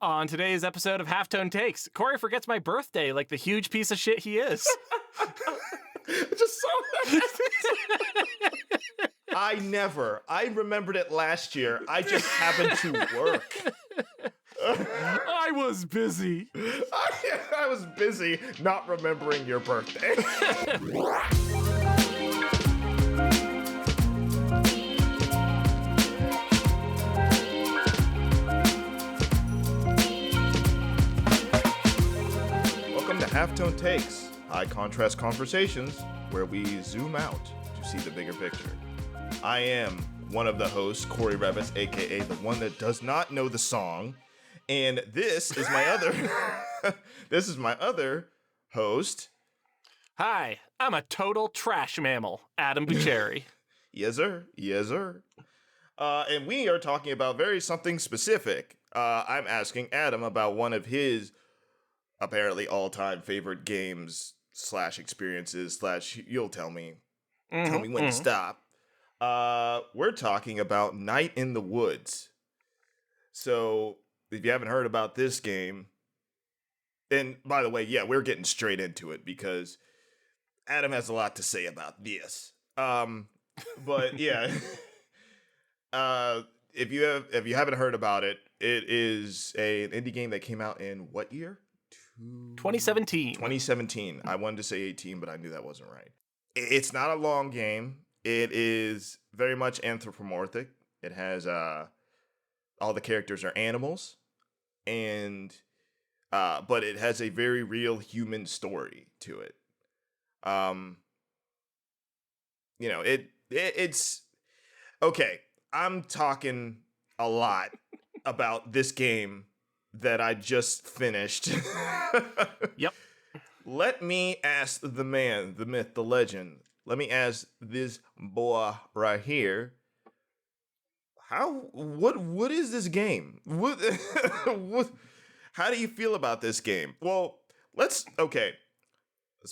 On today's episode of Halftone Takes, Cory forgets my birthday like the huge piece of shit he is. Just saw that. I remembered it last year. I just happened to work. I was busy. I was busy not remembering your birthday. Welcome to Halftone Takes, high contrast conversations where we zoom out to see the bigger picture. I am one of the hosts, Cory Revis, aka the one that does not know the song, and this is my other host. Hi, I'm a total trash mammal, Adam Bucheri. Yes, sir. Yes, sir. And we are talking about something specific. I'm asking Adam about one of his apparently all-time favorite games / experiences / you'll tell me. Tell me when to stop. We're talking about Night in the Woods. So, if you haven't heard about this game, and by the way, yeah, we're getting straight into it because Adam has a lot to say about this. But yeah, if you haven't heard about it, it is an indie game that came out in what year? 2017. 2017. I wanted to say 18, but I knew that wasn't right. It's not a long game. It is very much anthropomorphic. It has all the characters are animals, and but it has a very real human story to it. It's okay. I'm talking a lot about this game that I just finished. Yep. Let me ask the man, the myth, the legend. Let me ask this boy right here. What is this game? How do you feel about this game? Well, let's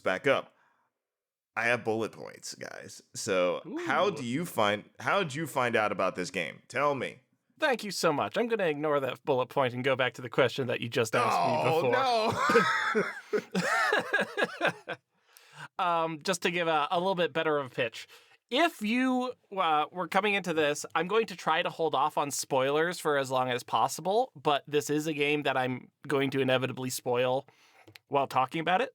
back up. I have bullet points, guys. So Ooh. How'd you find out about this game? Tell me. Thank you so much. I'm going to ignore that bullet point and go back to the question that you just asked me before. No. Just to give a little bit better of a pitch. If you were coming into this, I'm going to try to hold off on spoilers for as long as possible, but this is a game that I'm going to inevitably spoil while talking about it.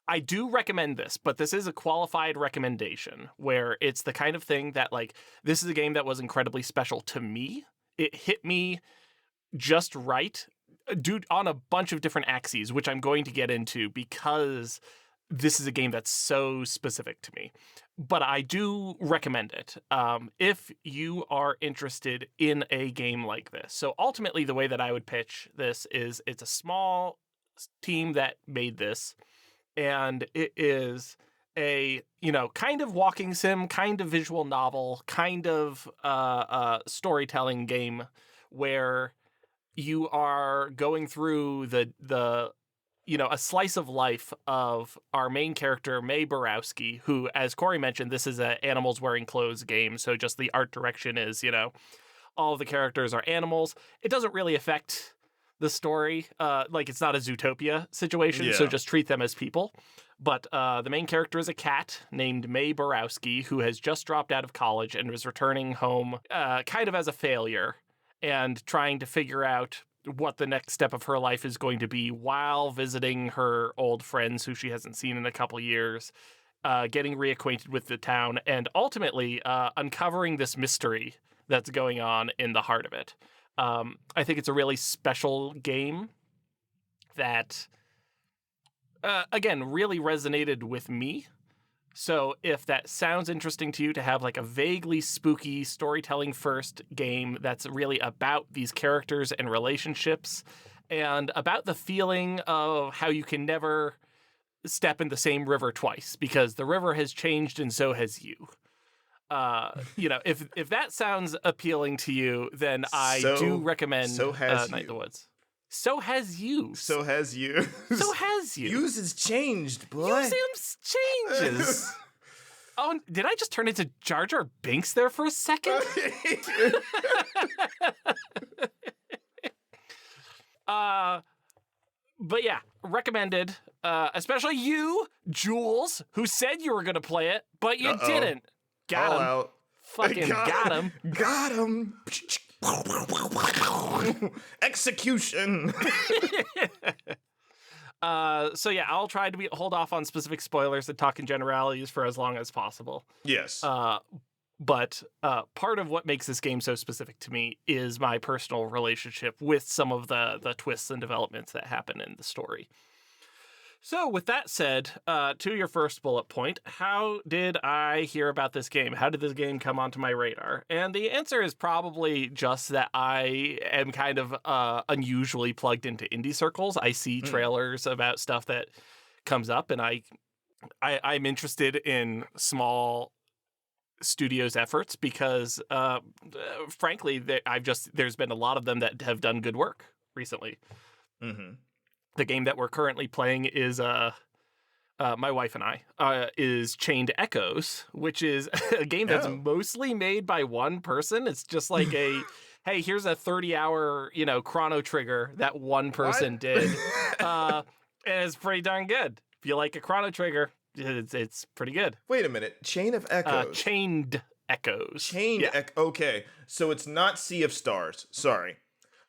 I do recommend this, but this is a qualified recommendation where it's the kind of thing that, like, this is a game that was incredibly special to me. It hit me just right, dude, on a bunch of different axes, which I'm going to get into because this is a game that's so specific to me. But I do recommend it if you are interested in a game like this. So ultimately, the way that I would pitch this is it's a small team that made this. And it is a, kind of walking sim, kind of visual novel, kind of storytelling game where you are going through a slice of life of our main character, Mae Borowski, who, as Cory mentioned, this is a animals wearing clothes game. So just the art direction is, all of the characters are animals. It doesn't really affect the story, it's not a Zootopia situation, so just treat them as people. But the main character is a cat named Mae Borowski, who has just dropped out of college and is returning home kind of as a failure and trying to figure out what the next step of her life is going to be while visiting her old friends who she hasn't seen in a couple years, getting reacquainted with the town, and ultimately uncovering this mystery that's going on in the heart of it. I think it's a really special game that, again, really resonated with me. So if that sounds interesting to you to have like a vaguely spooky storytelling first game that's really about these characters and relationships and about the feeling of how you can never step in the same river twice because the river has changed and so has you. If that sounds appealing to you, then I do recommend Night in the Woods. So has you. So has you. So has you. Use has changed, boy. Use changes. Oh, did I just turn into Jar Jar Binks there for a second? But yeah, recommended. Especially you, Jules, who said you were gonna play it, but you didn't. Got Call him. out. Fucking got him. Got him. Execution. So yeah, I'll try to hold off on specific spoilers and talk in generalities for as long as possible. Yes. But part of what makes this game so specific to me is my personal relationship with some of the twists and developments that happen in the story. So with that said, to your first bullet point, how did I hear about this game? How did this game come onto my radar? And the answer is probably just that I am kind of unusually plugged into indie circles. I see trailers about stuff that comes up, and I'm interested in small studios' efforts because, frankly, there's been a lot of them that have done good work recently. Mm-hmm. The game that we're currently playing is my wife and I is Chained Echoes, which is a game that's mostly made by one person. It's just like a hey, here's a 30-hour Chrono Trigger that one person did, and it's pretty darn good. If you like a Chrono Trigger, it's pretty good. Wait a minute, Chain of Echoes. Chained Echoes. Chained Okay, so it's not Sea of Stars. Sorry.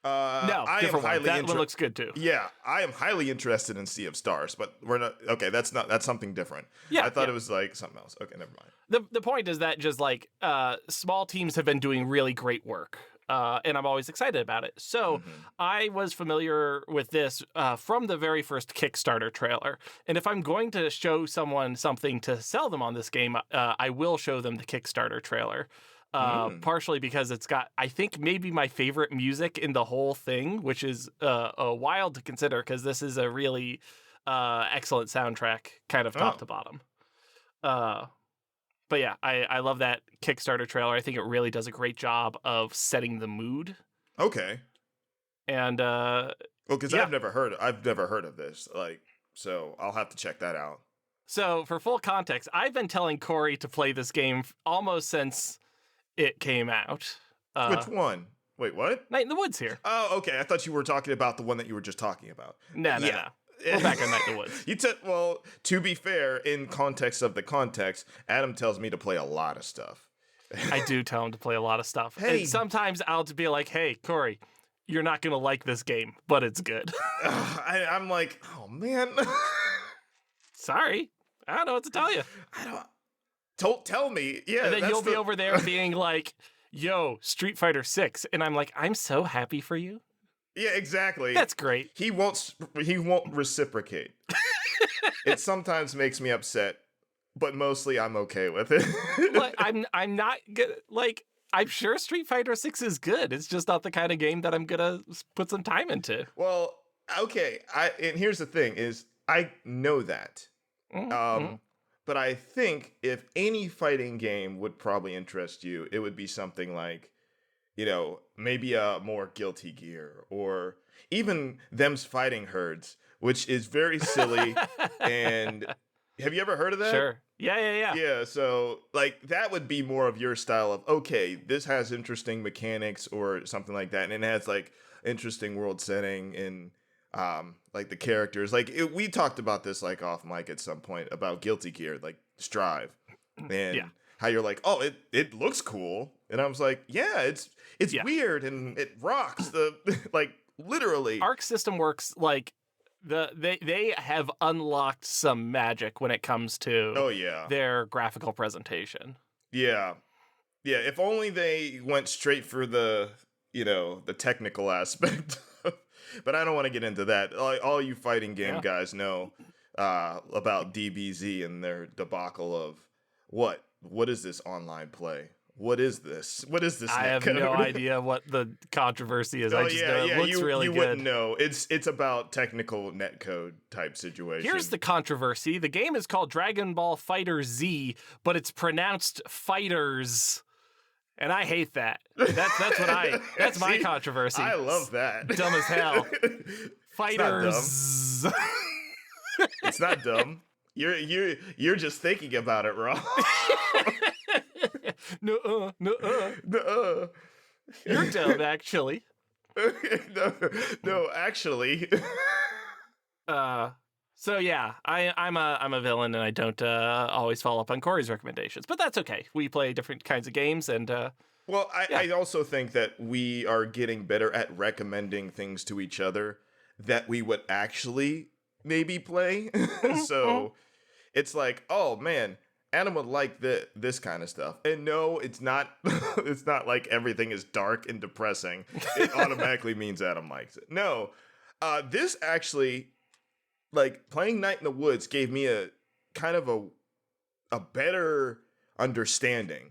No, different one. That one looks good too. Yeah, I am highly interested in Sea of Stars, but we're not. Okay, that's something different. Yeah, I thought it was like something else. Okay, never mind. The point is that just like small teams have been doing really great work, and I'm always excited about it. So I was familiar with this from the very first Kickstarter trailer, and if I'm going to show someone something to sell them on this game, I will show them the Kickstarter trailer. Partially because it's got, I think, maybe my favorite music in the whole thing, which is wild to consider because this is a really excellent soundtrack, kind of top to bottom. But yeah, I love that Kickstarter trailer. I think it really does a great job of setting the mood. Okay. And because I've never heard of this, so I'll have to check that out. So for full context, I've been telling Cory to play this game almost since it came out. Which one? Wait, what? Night in the Woods here. Oh, okay. I thought you were talking about the one that you were just talking about. No. We're back on Night in the Woods. Well, to be fair, in context of the context, Adam tells me to play a lot of stuff. I do tell him to play a lot of stuff. Hey. And sometimes I'll be like, hey, Cory, you're not going to like this game, but it's good. I'm like, oh, man. Sorry. I don't know what to tell you. Don't tell me. Yeah, and then you'll be over there being like, yo, Street Fighter 6. And I'm like, I'm so happy for you. Yeah, exactly. That's great. He won't reciprocate. It sometimes makes me upset, but mostly I'm okay with it. Like, I'm not good. Like, I'm sure Street Fighter 6 is good. It's just not the kind of game that I'm gonna put some time into. Well, okay. And here's the thing: is I know that. But I think if any fighting game would probably interest you, it would be something like, maybe a more Guilty Gear or even Them's Fighting Herds, which is very silly. And have you ever heard of that? Sure. Yeah. Yeah, so that would be more of your style of, okay, this has interesting mechanics or something like that. And it has interesting world setting and the characters, we talked about this off mic at some point about Guilty Gear, Strive, and how you're like, oh, it looks cool, and I was like, yeah, it's weird and it rocks. The literally, Arc System Works they have unlocked some magic when it comes to their graphical presentation. Yeah. If only they went straight for the technical aspect. But I don't want to get into that. All you fighting game guys know about DBZ and their debacle of what is this online play? What is this? What is this? I have no idea what the controversy is. I just know it looks really good. You wouldn't know. It's about technical netcode type situation. Here's the controversy. The game is called Dragon Ball Fighter Z, but it's pronounced Fighters. And I hate that. That's my controversy. I love that. Dumb as hell. Fighters. It's not dumb. You're just thinking about it wrong. No. You're dumb, actually. no, no, actually. So yeah, I'm a villain, and I don't always follow up on Corey's recommendations, but that's okay. We play different kinds of games, and Well, yeah. I also think that we are getting better at recommending things to each other that we would actually maybe play. Mhm, mhm. So it's like, oh man, Adam would like this kind of stuff. And no, it's not. It's not like everything is dark and depressing. It automatically means Adam likes it. No, this actually, like playing Night in the Woods, gave me a kind of a better understanding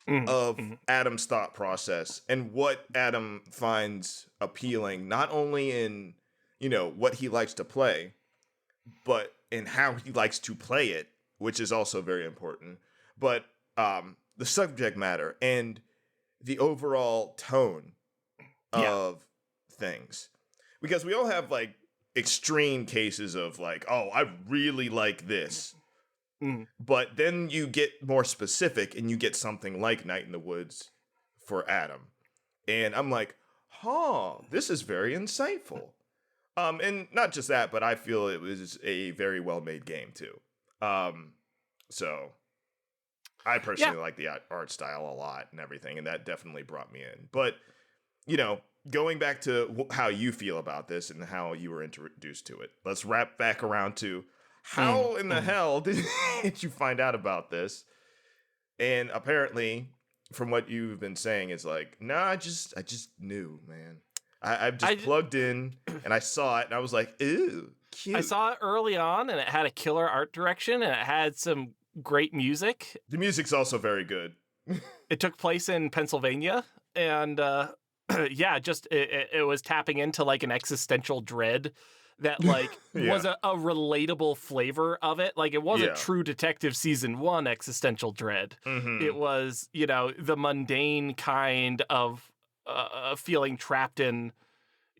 Mhm, of mhm. Adam's thought process and what Adam finds appealing, not only in, what he likes to play, but in how he likes to play it, which is also very important. But the subject matter and the overall tone Yeah. of things. Because we all have like extreme cases of like, oh, I really like this. Mhm. But then you get more specific and you get something like Night in the Woods for Adam. And I'm like, huh, this is very insightful. And not just that, but I feel it was a very well made game too. Um, so I Yeah. personally like the art style a lot and everything, and that definitely brought me in. But, you know, going back to how you feel about this and how you were introduced to it, let's wrap back around to Mhm, how in the mhm. hell did you find out about this? And apparently, from what you've been saying, is like, nah, I just knew, man. I've just I plugged in and I saw it and I was like, ooh, I cute. saw it early on, and it had a killer art direction, and it had some great music. The music's also very good. It took place in Pennsylvania, and yeah, just it was tapping into like an existential dread that like Yeah, was a relatable flavor of it. Like it wasn't yeah. True Detective season 1 existential dread. Mm-hmm. It was, the mundane kind of feeling trapped in,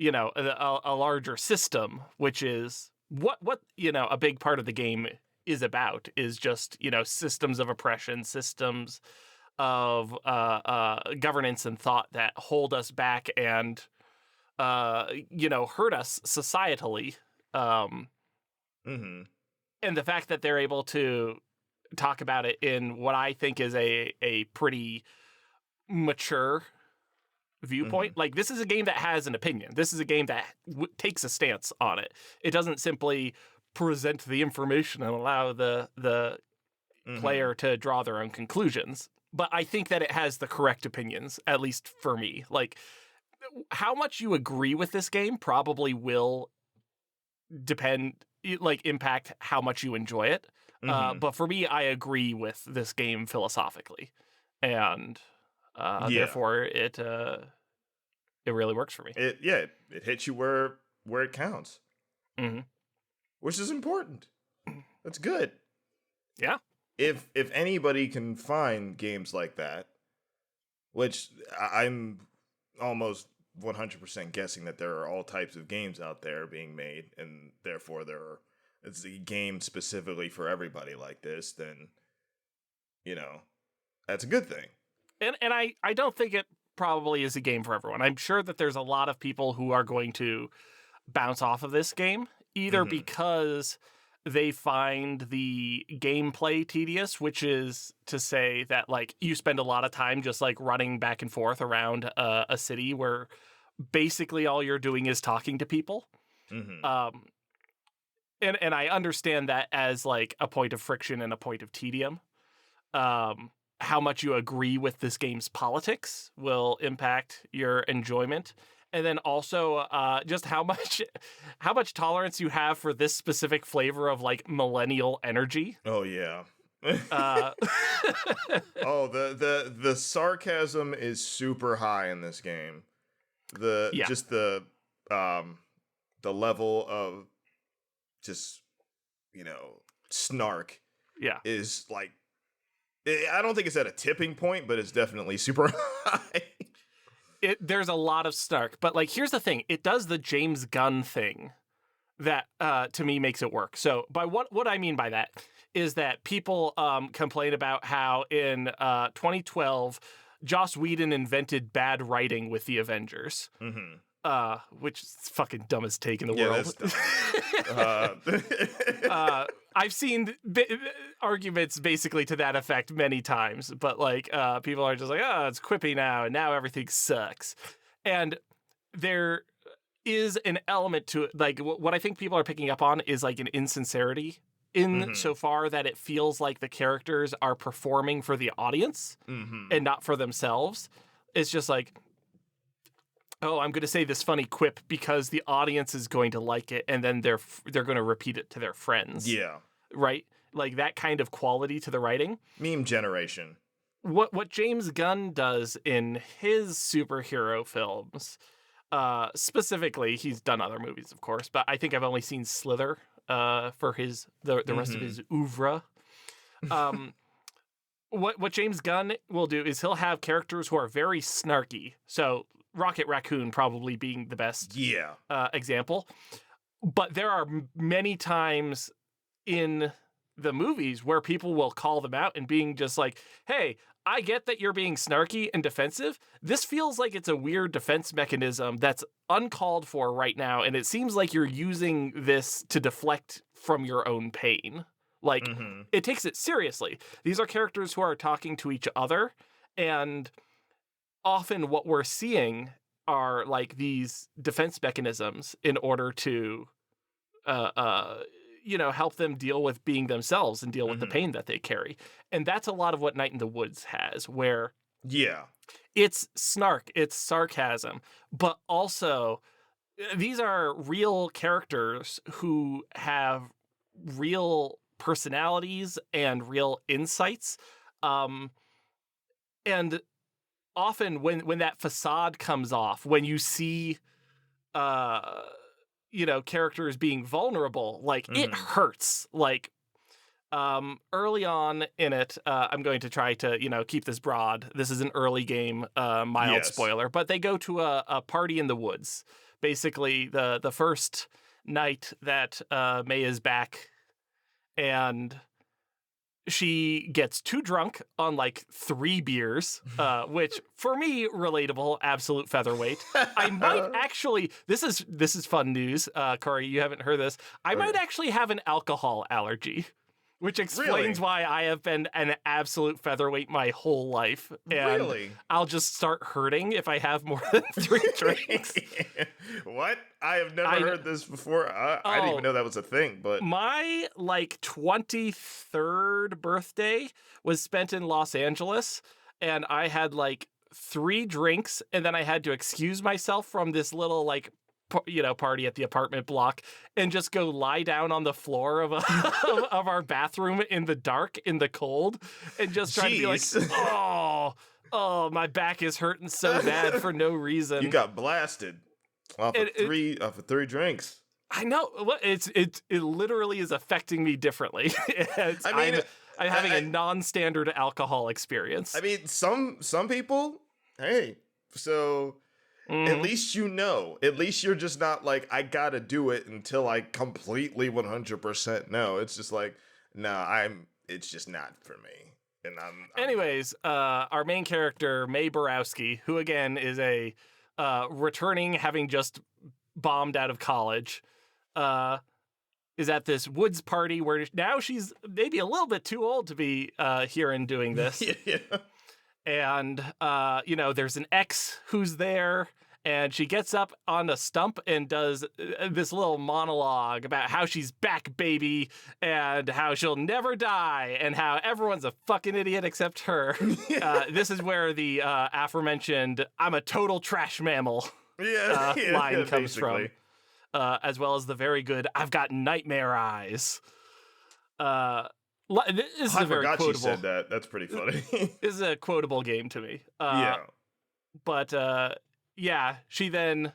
a larger system, which is what a big part of the game is about, is just, systems of oppression, systems of governance and thought that hold us back and hurt us societally. Um, Mm-hmm. and the fact that they're able to talk about it in what I think is a pretty mature Mm-hmm. viewpoint. Like, this is a game that has an opinion. This is a game that takes a stance on it. It doesn't simply present the information and allow the Mm-hmm. player to draw their own conclusions. But I think that it has the correct opinions, at least for me. Like, how much you agree with this game probably will impact how much you enjoy it. Mm-hmm. But for me, I agree with this game philosophically, and Yeah. therefore it really works for me. It hits you where it counts, Hmm. which is important. That's good. Yeah. If anybody can find games like that, which I'm almost 100% guessing that there are all types of games out there being made, and therefore it's a game specifically for everybody like this, then you know that's a good thing. And I don't think it probably is a game for everyone. I'm sure that there's a lot of people who are going to bounce off of this game, either Mm-hmm. because they find the gameplay tedious, which is to say that like you spend a lot of time just like running back and forth around a city where basically all you're doing is talking to people. Mm-hmm. Um, and I understand that as like a point of friction and a point of tedium. Um, how much you agree with this game's politics will impact your enjoyment, and then also just how much tolerance you have for this specific flavor of like millennial energy. Oh yeah. Uh, Oh, the sarcasm is super high in this game. The yeah, just um the level of just you know snark yeah. is like I don't think it's at a tipping point, but it's definitely super high. There's a lot of snark, but like here's the thing: it does the James Gunn thing that to me makes it work. So by what I mean by that is that people complain about how in 2012 Joss Whedon invented bad writing with the Avengers. Mm-hmm. which is fucking dumbest take in the Yeah, world. that's dumb. I've seen arguments basically to that effect many times, but like people are just like, oh, it's quippy now, and now everything sucks. And there is an element to it, like what I think people are picking up on is like an insincerity in so far that it feels like the characters are performing for the audience and not for themselves. It's just like, oh, I'm going to say this funny quip because the audience is going to like it, and then they're going to repeat it to their friends. Yeah. Right? Like that kind of quality to the writing. Meme generation. What James Gunn does in his superhero films, specifically, he's done other movies, of course, but I think I've only seen Slither for the rest of his oeuvre. What James Gunn will do is he'll have characters who are very snarky. So Rocket Raccoon probably being the best example. But there are many times in the movies where people will call them out and being just like, hey, I get that you're being snarky and defensive. This feels like it's a weird defense mechanism that's uncalled for right now. And it seems like you're using this to deflect from your own pain. Like, it takes it seriously. These are characters who are talking to each other, and often what we're seeing are like these defense mechanisms in order to, help them deal with being themselves and deal with the pain that they carry. And that's a lot of what Night in the Woods has, where it's snark, it's sarcasm, but also these are real characters who have real personalities and real insights. And often when that facade comes off, when you see characters being vulnerable, like it hurts. Like early on in it, I'm going to try to keep this broad. This is an early game, mild spoiler, but they go to a party in the woods. Basically, the first night that May is back, and she gets too drunk on like 3 beers, which for me, relatable, absolute featherweight. I might actually, this is fun news, Cory, you haven't heard this. I might actually have an alcohol allergy, which explains why I have been an absolute featherweight my whole life. And I'll just start hurting if I have more than 3 drinks. What? I have never heard this before. I didn't even know that was a thing. But my 23rd birthday was spent in Los Angeles, and I had 3 drinks, and then I had to excuse myself from this little party at the apartment block and just go lie down on the floor of of our bathroom in the dark, in the cold, and just try to be like, oh, my back is hurting so bad for no reason. You got blasted off of 3 drinks. I know. It literally is affecting me differently. I'm having a non-standard alcohol experience. I mean, some people, hey, so at least at least you're just not like, I gotta do it until I completely 100% know. It's just like, it's just not for me. And anyways, our main character, May Borowski, who again is a returning, having just bombed out of college, is at this woods party where now she's maybe a little bit too old to be here and doing this. And, there's an ex who's there, and she gets up on a stump and does this little monologue about how she's back, baby, and how she'll never die, and how everyone's a fucking idiot except her. This is where the aforementioned "I'm a total trash mammal" line comes from, as well as the very good "I've got nightmare eyes." This is a very quotable. She said that. That's pretty funny. This is a quotable game to me. But she then,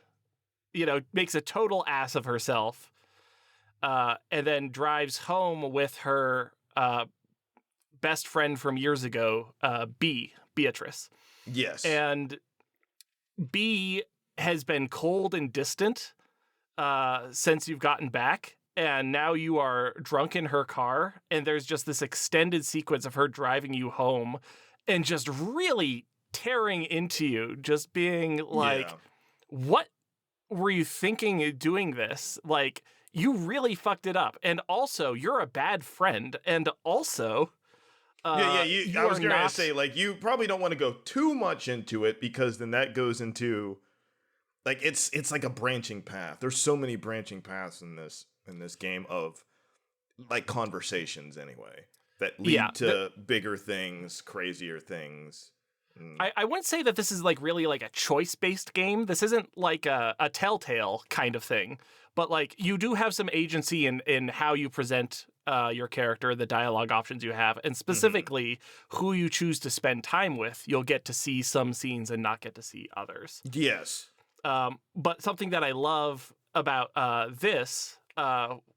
makes a total ass of herself, and then drives home with her best friend from years ago, Beatrice. Yes. And B has been cold and distant since you've gotten back. And now you are drunk in her car, and there's just this extended sequence of her driving you home and just really tearing into you, just being like, what were you thinking of doing this? Like, you really fucked it up. And also, you're a bad friend. And also, Yeah. I you was are going to not. say, like, you probably don't want to go too much into it because then that goes into like it's like a branching path. There's so many branching paths in this game of like conversations anyway that Yeah. lead to bigger things, crazier things. Mm. I wouldn't say that this is like really like a choice based game. This isn't like a telltale kind of thing, but like you do have some agency in how you present your character, the dialogue options you have, and specifically who you choose to spend time with. You'll get to see some scenes and not get to see others. Yes. But something that I love about this,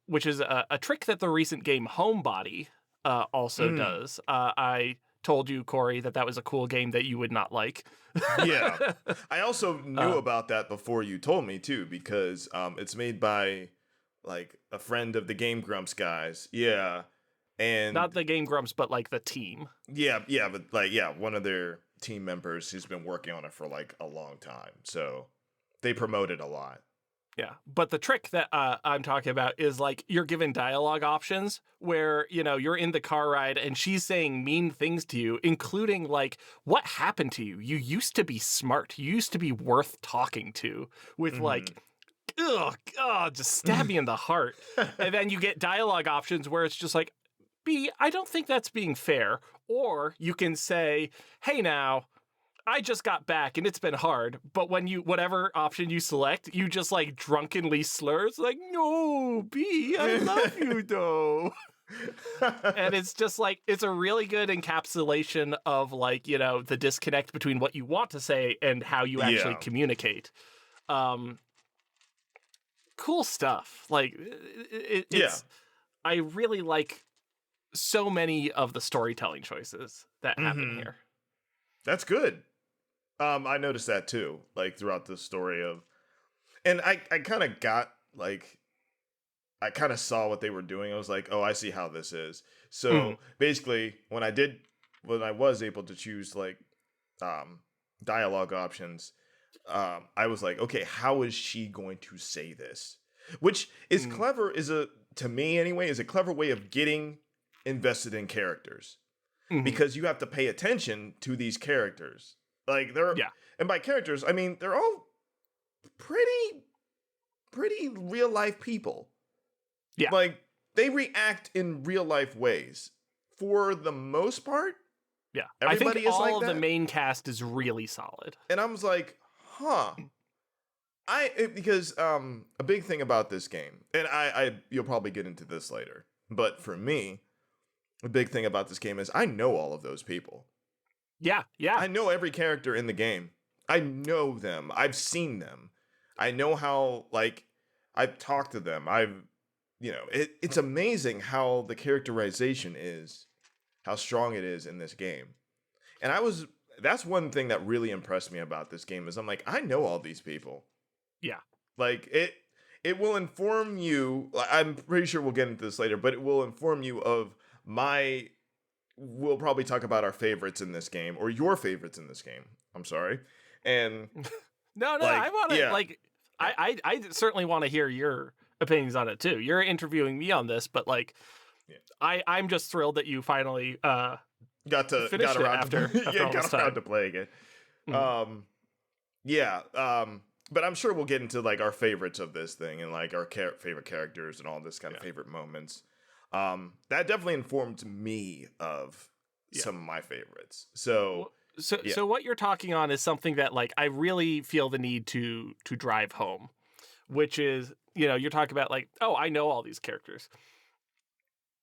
which is a trick that the recent game Homebody also does. I told you, Cory, that was a cool game that you would not like. Yeah. I also knew about that before you told me too, because it's made by like a friend of the Game Grumps guys. Yeah. And Not the Game Grumps, but like the team. yeah, but like one of their team members who's been working on it for like a long time. So they promote it a lot. Yeah. But the trick that I'm talking about is like you're given dialogue options where, you're in the car ride and she's saying mean things to you, including like, what happened to you? You used to be smart. You used to be worth talking to with like, ugh, God, just stab me in the heart. And then you get dialogue options where it's just like, B, I don't think that's being fair. Or you can say, hey, now, I just got back and it's been hard, but when whatever option you select, you just like drunkenly slurs like, no, B, I love you though. And it's just like, it's a really good encapsulation of like, the disconnect between what you want to say and how you actually communicate. Cool stuff. Like, it's, I really like so many of the storytelling choices that happen here. That's good. I noticed that too, like throughout the story of, and I kind of got like, I kind of saw what they were doing. I was like, oh, I see how this is. So basically, when I was able to choose like, dialogue options, I was like, okay, how is she going to say this? Which is clever, to me anyway, is a clever way of getting invested in characters because you have to pay attention to these characters. Like and by characters, I mean they're all pretty real life people. Yeah, like they react in real life ways for the most part. Yeah, Everybody I think is all like of the that. main cast is really solid. And I was like, huh. Because a big thing about this game, and I you'll probably get into this later, but for me, a big thing about this game is I know all of those people. Yeah. I know every character in the game. I know them. I've seen them. I know how, like, I've talked to them. It's amazing how the characterization is, how strong it is in this game. And that's one thing that really impressed me about this game is I'm like, I know all these people. Yeah. Like, it will inform you, I'm pretty sure we'll get into this later, but it will inform you of we'll probably talk about our favorites in this game or your favorites in this game. I'm sorry. And no, I want to I certainly want to hear your opinions on it too. You're interviewing me on this, but like, I'm just thrilled that you finally got around to playing it. But I'm sure we'll get into like our favorites of this thing and like our favorite characters and all this kind of favorite moments. That definitely informed me of some of my favorites. So what you're talking on is something that like I really feel the need to drive home, which is, you're talking about like, oh, I know all these characters.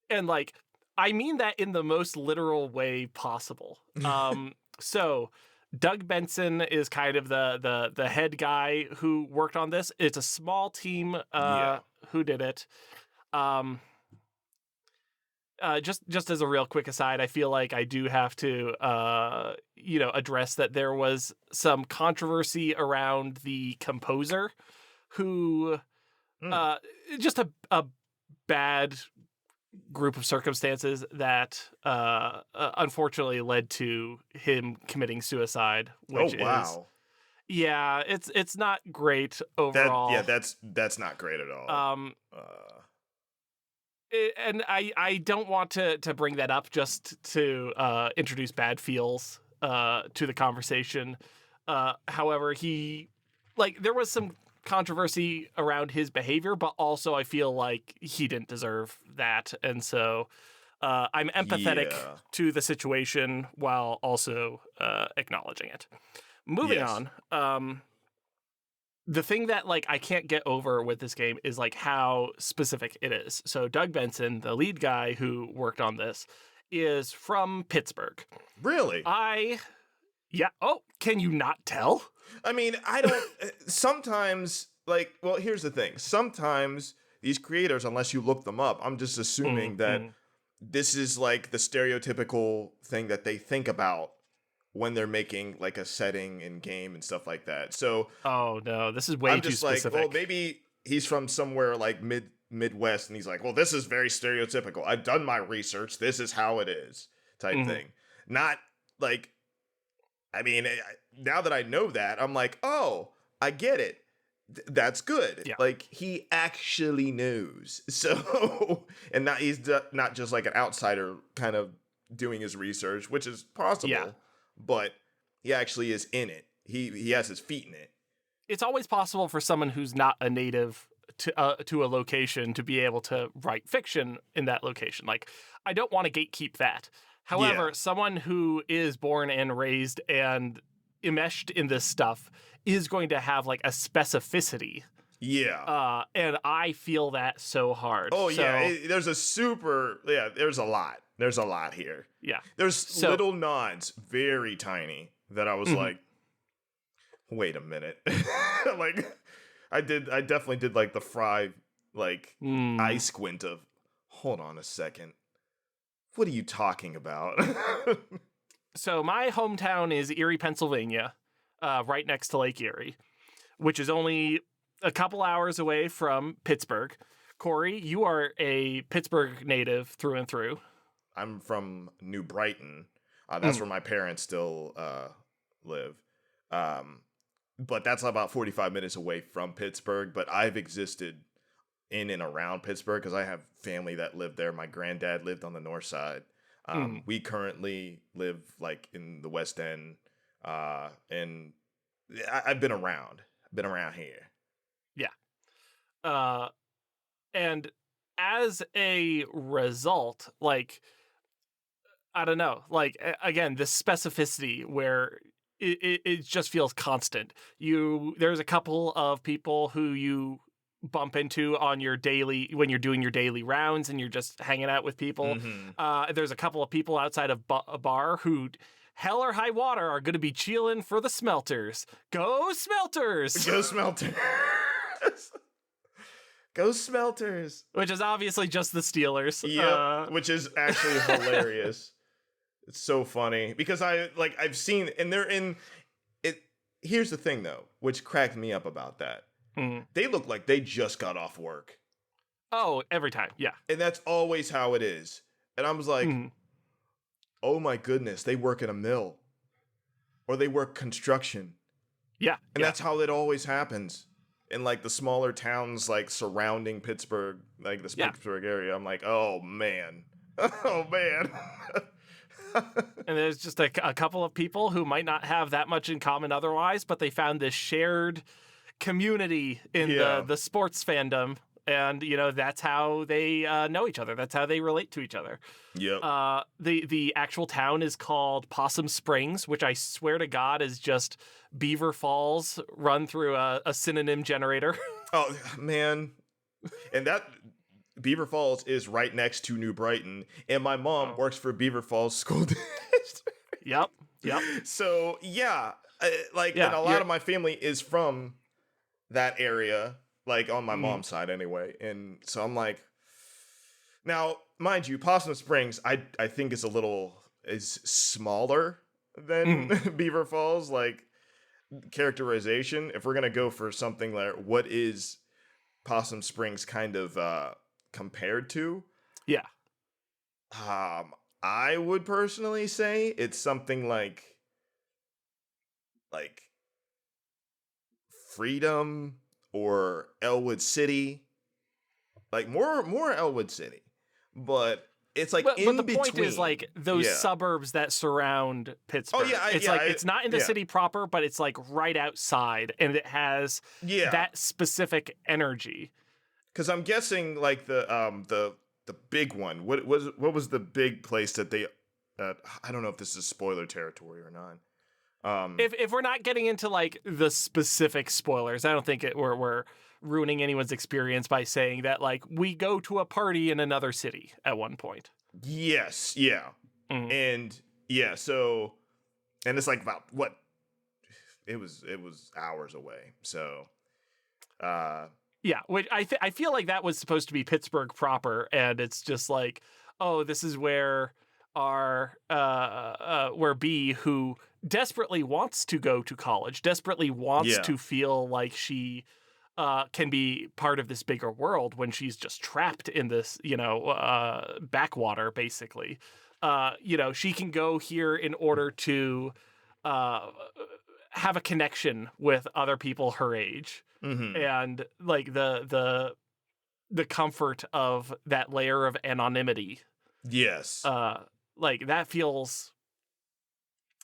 And like, I mean that in the most literal way possible. So Doug Benson is kind of the head guy who worked on this. It's a small team who did it. Just as a real quick aside, I feel like I do have to, address that there was some controversy around the composer who, just a bad group of circumstances that unfortunately led to him committing suicide, which is Yeah, it's not great Yeah, overall. that's not great at all. Um, Uh, and I don't want to bring that up just to introduce bad feels to the conversation. However, there was some controversy around his behavior, but also I feel like he didn't deserve that, and so I'm empathetic yeah. to the situation while also acknowledging it. Moving Yes. on. The thing that like I can't get over with this game is like how specific it is. So Doug Benson, the lead guy who worked on this, is from Pittsburgh. Really? I Yeah. Oh, can you not tell? I mean, I don't. Sometimes, like, well, here's the thing. Sometimes these creators, unless you look them up, I'm just Mm, assuming that mm. this is like the stereotypical thing that they think about when they're making like a setting and game and stuff like that. So Oh no, this is way I'm too just like, well, specific. maybe he's from somewhere like Midwest, and he's like, well, this is very stereotypical. I've done my research. This is how it is, type Hmm. thing. Not like, I mean, now that I know that, I'm like, oh, I get it. That's good. Yeah. Like he actually knows. So, and not not just like an outsider kind of doing his research, which is Yeah. possible, but he actually is in it. He has his feet in it. It's always possible for someone who's not a native to a location to be able to write fiction in that location. Like, I don't want to gatekeep that. Yeah. However, someone who is born and raised and enmeshed in this stuff is going to have like a specificity. Yeah. And I feel that so hard. Oh yeah, So there's a super there's a lot. There's a lot here. yeah. There's So little nods, very tiny, that I was mhm. like, wait a minute. Like I definitely did like the fry like eye Mm. squint of hold on a second. What are you talking about? So my hometown is Erie, Pennsylvania, right next to Lake Erie, which is only a couple hours away from Pittsburgh. Cory, you are a Pittsburgh native through and through. I'm from New Brighton. That's Mm, where my parents still live. Um, but that's about 45 minutes away from Pittsburgh. But I've existed in and around Pittsburgh because I have family that lived there. My granddad lived on the north side. mm, We currently live like in the West End, and I've been around. I've been around here. yeah. Uh, and as a result, like, I don't know, like, again, this specificity where it just feels constant. There's a couple of people who you bump into on your daily when you're doing your daily rounds and you're just hanging out with people. Mm-hmm. There's a couple of people outside of a bar who, hell or high water, are going to be chilling for the Smelters. Go Smelters! Go Smelters! Go Smelters! Which is obviously just the Steelers. Yep, which is actually hilarious. It's so funny because I've seen and they're in it. Here's the thing though, which cracked me up about that. mm. They look like they just got off work, Oh, every time, yeah. and that's always how it is. And I was like, Mm. oh my goodness, they work in a mill or they work construction, Yeah, and yeah, that's how it always happens in like the smaller towns like surrounding Pittsburgh, like the yeah. Pittsburgh area. I'm like, oh man, oh man. And there's just a couple of people who might not have that much in common otherwise, but they found this shared community in Yeah. the sports fandom, and that's how they know each other. That's how they relate to each other. Yep. The actual town is called Possum Springs, which I swear to God is just Beaver Falls run through a synonym generator. Oh man, and that Beaver Falls is right next to New Brighton, and my mom Oh. works for Beaver Falls School District. Yep, yep, So yeah, like, and yeah. a lot of my family is from that area, like on my Mm, mom's side anyway, and so I'm like, now mind you, Possum Springs, I think is smaller than mm. Beaver Falls, like characterization. If we're gonna go for something like what is Possum Springs kind of compared to, Yeah. I would personally say it's something like Freedom or Elwood City. Like more Elwood City. But it's like But in the between. point is like those Yeah. suburbs that surround Pittsburgh. Oh yeah, It's not in the yeah. city proper, but it's like right outside, and it has Yeah. that specific energy. Because I'm guessing like the big one. What was the big place that they? I don't know if this is spoiler territory or not. If we're not getting into like the specific spoilers, I don't think we're ruining anyone's experience by saying that like we go to a party in another city at one point. Yes, yeah, and yeah. So, and it's like about what? It was hours away. So, yeah, which I feel like that was supposed to be Pittsburgh proper, and it's just like, oh, this is where where B, who desperately wants to go to college, desperately wants to feel like she can be part of this bigger world when she's just trapped in this, backwater, basically. She can go here in order to have a connection with other people her age. And like the comfort of that layer of anonymity. Yes. Like that feels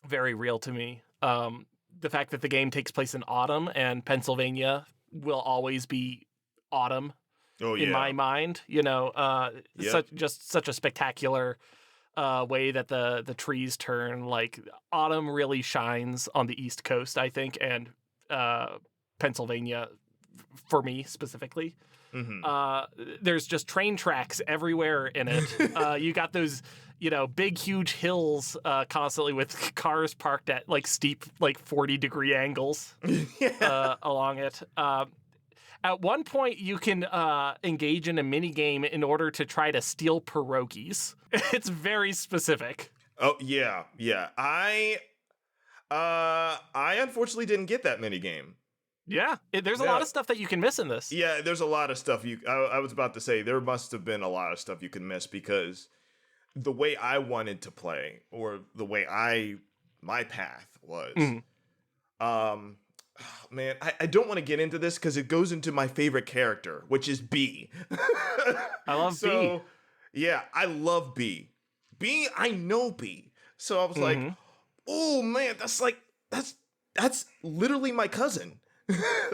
very real to me. The fact that the game takes place in autumn and Pennsylvania will always be autumn in my mind, such a spectacular way that the trees turn. Like autumn really shines on the East Coast, I think, and Pennsylvania for me specifically. There's just train tracks everywhere in it. You got those, big, huge hills constantly with cars parked at like steep, like 40-degree angles along it. At one point, you can engage in a mini game in order to try to steal pierogies. It's very specific. Oh yeah, yeah. I unfortunately didn't get that mini game. Yeah, there's a lot of stuff that you can miss in this. Yeah, there's a lot of stuff I was about to say there must have been a lot of stuff you can miss because the way I wanted to play or the way my path was, man, I don't want to get into this because it goes into my favorite character, which is B. I love B. Yeah, I love B. B, I know B. So I was like, oh man, that's literally my cousin.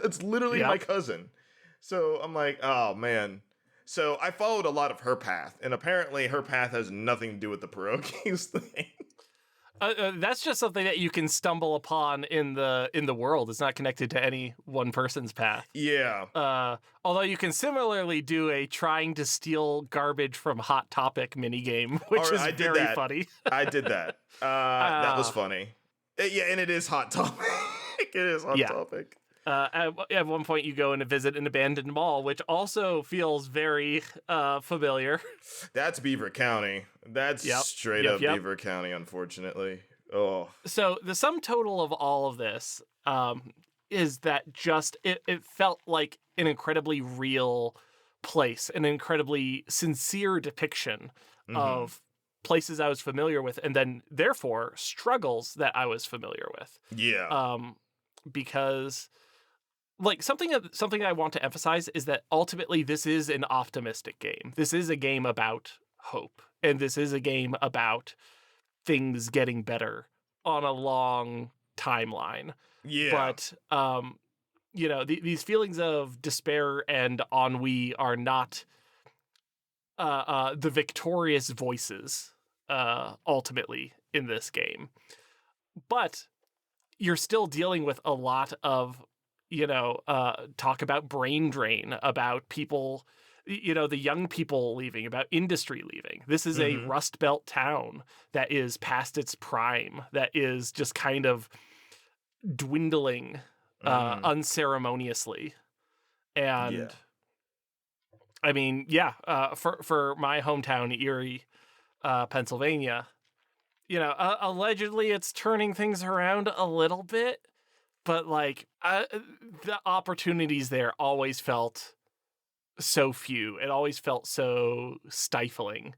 It's literally my cousin. So I'm like, oh man. So I followed a lot of her path, and apparently her path has nothing to do with the pierogies thing. That's just something that you can stumble upon in the world. It's not connected to any one person's path. Yeah. Although you can similarly do a trying to steal garbage from Hot Topic minigame, which is very funny. I did that. That was funny. Yeah, and it is Hot Topic. It is Hot Topic. At one point, you go and visit an abandoned mall, which also feels very familiar. That's Beaver County. That's straight up Beaver County, unfortunately. Oh. So the sum total of all of this is that just it felt like an incredibly real place, an incredibly sincere depiction of places I was familiar with, and then therefore struggles that I was familiar with. Yeah. Because like something I want to emphasize is that ultimately this is an optimistic game. This is a game about hope, and this is a game about things getting better on a long timeline. Yeah. But these feelings of despair and ennui are not the victorious voices ultimately in this game. But you're still dealing with a lot of talk about brain drain, about people, the young people leaving, about industry leaving. This is a Rust Belt town that is past its prime, that is just kind of dwindling unceremoniously. And I mean, for my hometown, Erie, Pennsylvania, allegedly it's turning things around a little bit. But like the opportunities there always felt so few. It always felt so stifling.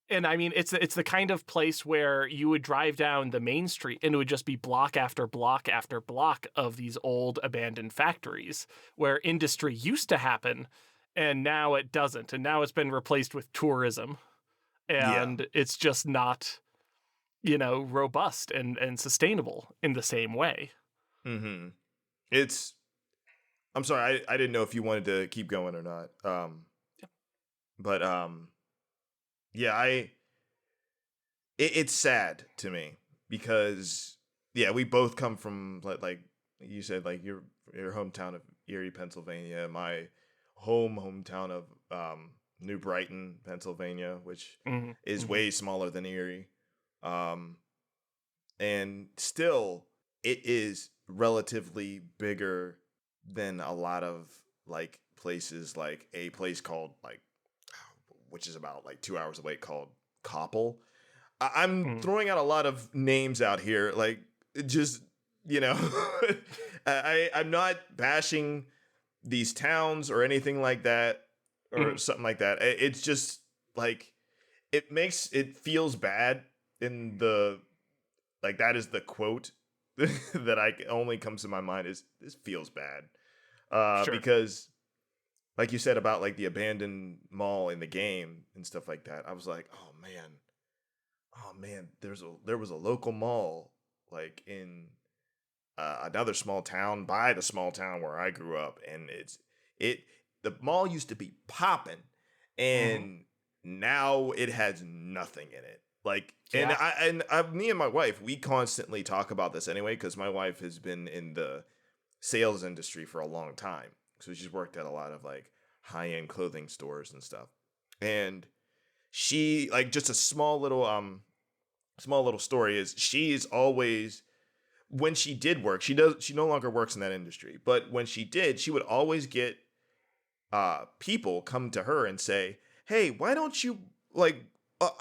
And I mean, it's the kind of place where you would drive down the main street and it would just be block after block after block of these old abandoned factories where industry used to happen, and now it doesn't. And now it's been replaced with tourism, Yeah. and it's just not, robust and sustainable in the same way. Mm-hmm. It's. I'm sorry. I didn't know if you wanted to keep going or not. But yeah. It's sad to me because yeah, we both come from like you said, like your hometown of Erie, Pennsylvania, my hometown of New Brighton, Pennsylvania, which Hmm. is Hmm. way smaller than Erie. Um, and still it is relatively bigger than a lot of like places, like a place called like which is about like 2 hours away, called Koppel. I'm Hmm. throwing out a lot of names out here, like just you know, I'm not bashing these towns or anything like that or Hmm. something like that. It's just like it feels bad in the like that is the quote that I only comes to my mind is this feels bad Sure. because like you said about like the abandoned mall in the game and stuff like that. I was like, oh man, there was a local mall like in another small town by the small town where I grew up, and it the mall used to be popping, Hmm. and now it has nothing in it. Like, and Yeah. me and my wife, we constantly talk about this anyway because my wife has been in the sales industry for a long time, so she's worked at a lot of like high end clothing stores and stuff, and she like just a small little story is she's always when she did work, she no longer works in that industry, but when she did, she would always get people come to her and say, "Hey, why don't you like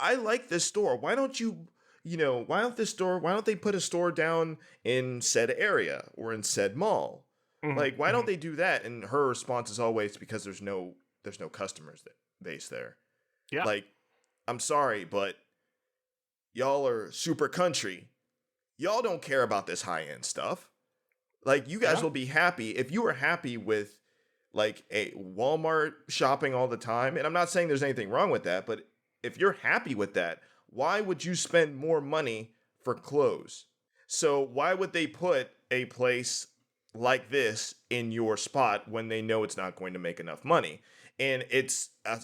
I like this store. Why don't you why don't they put a store down in said area or in said mall? Hmm. Like why don't Hmm. they do that?" And her response is always because there's no customers base there. Yeah. Like, I'm sorry, but y'all are super country. Y'all don't care about this high end stuff. Like, you guys Yeah. will be happy if you were happy with like a Walmart shopping all the time. And I'm not saying there's anything wrong with that, but if you're happy with that, why would you spend more money for clothes? So, why would they put a place like this in your spot when they know it's not going to make enough money? And it's a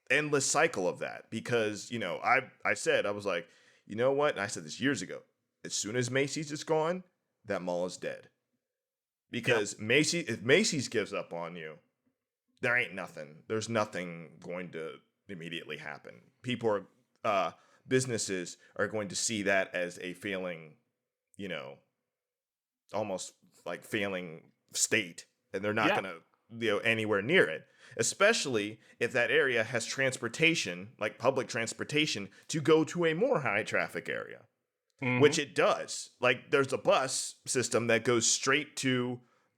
endless cycle of that because, I said I was like, "You know what?" And I said this years ago. As soon as Macy's is gone, that mall is dead. Yeah. Because if Macy's gives up on you, there ain't nothing. There's nothing going to immediately happen. People are businesses are going to see that as a failing, you know, almost like failing state, and they're not Yeah. going to anywhere near it. Especially if that area has transportation, like public transportation, to go to a more high traffic area, Hmm. which it does. Like there's a bus system that goes straight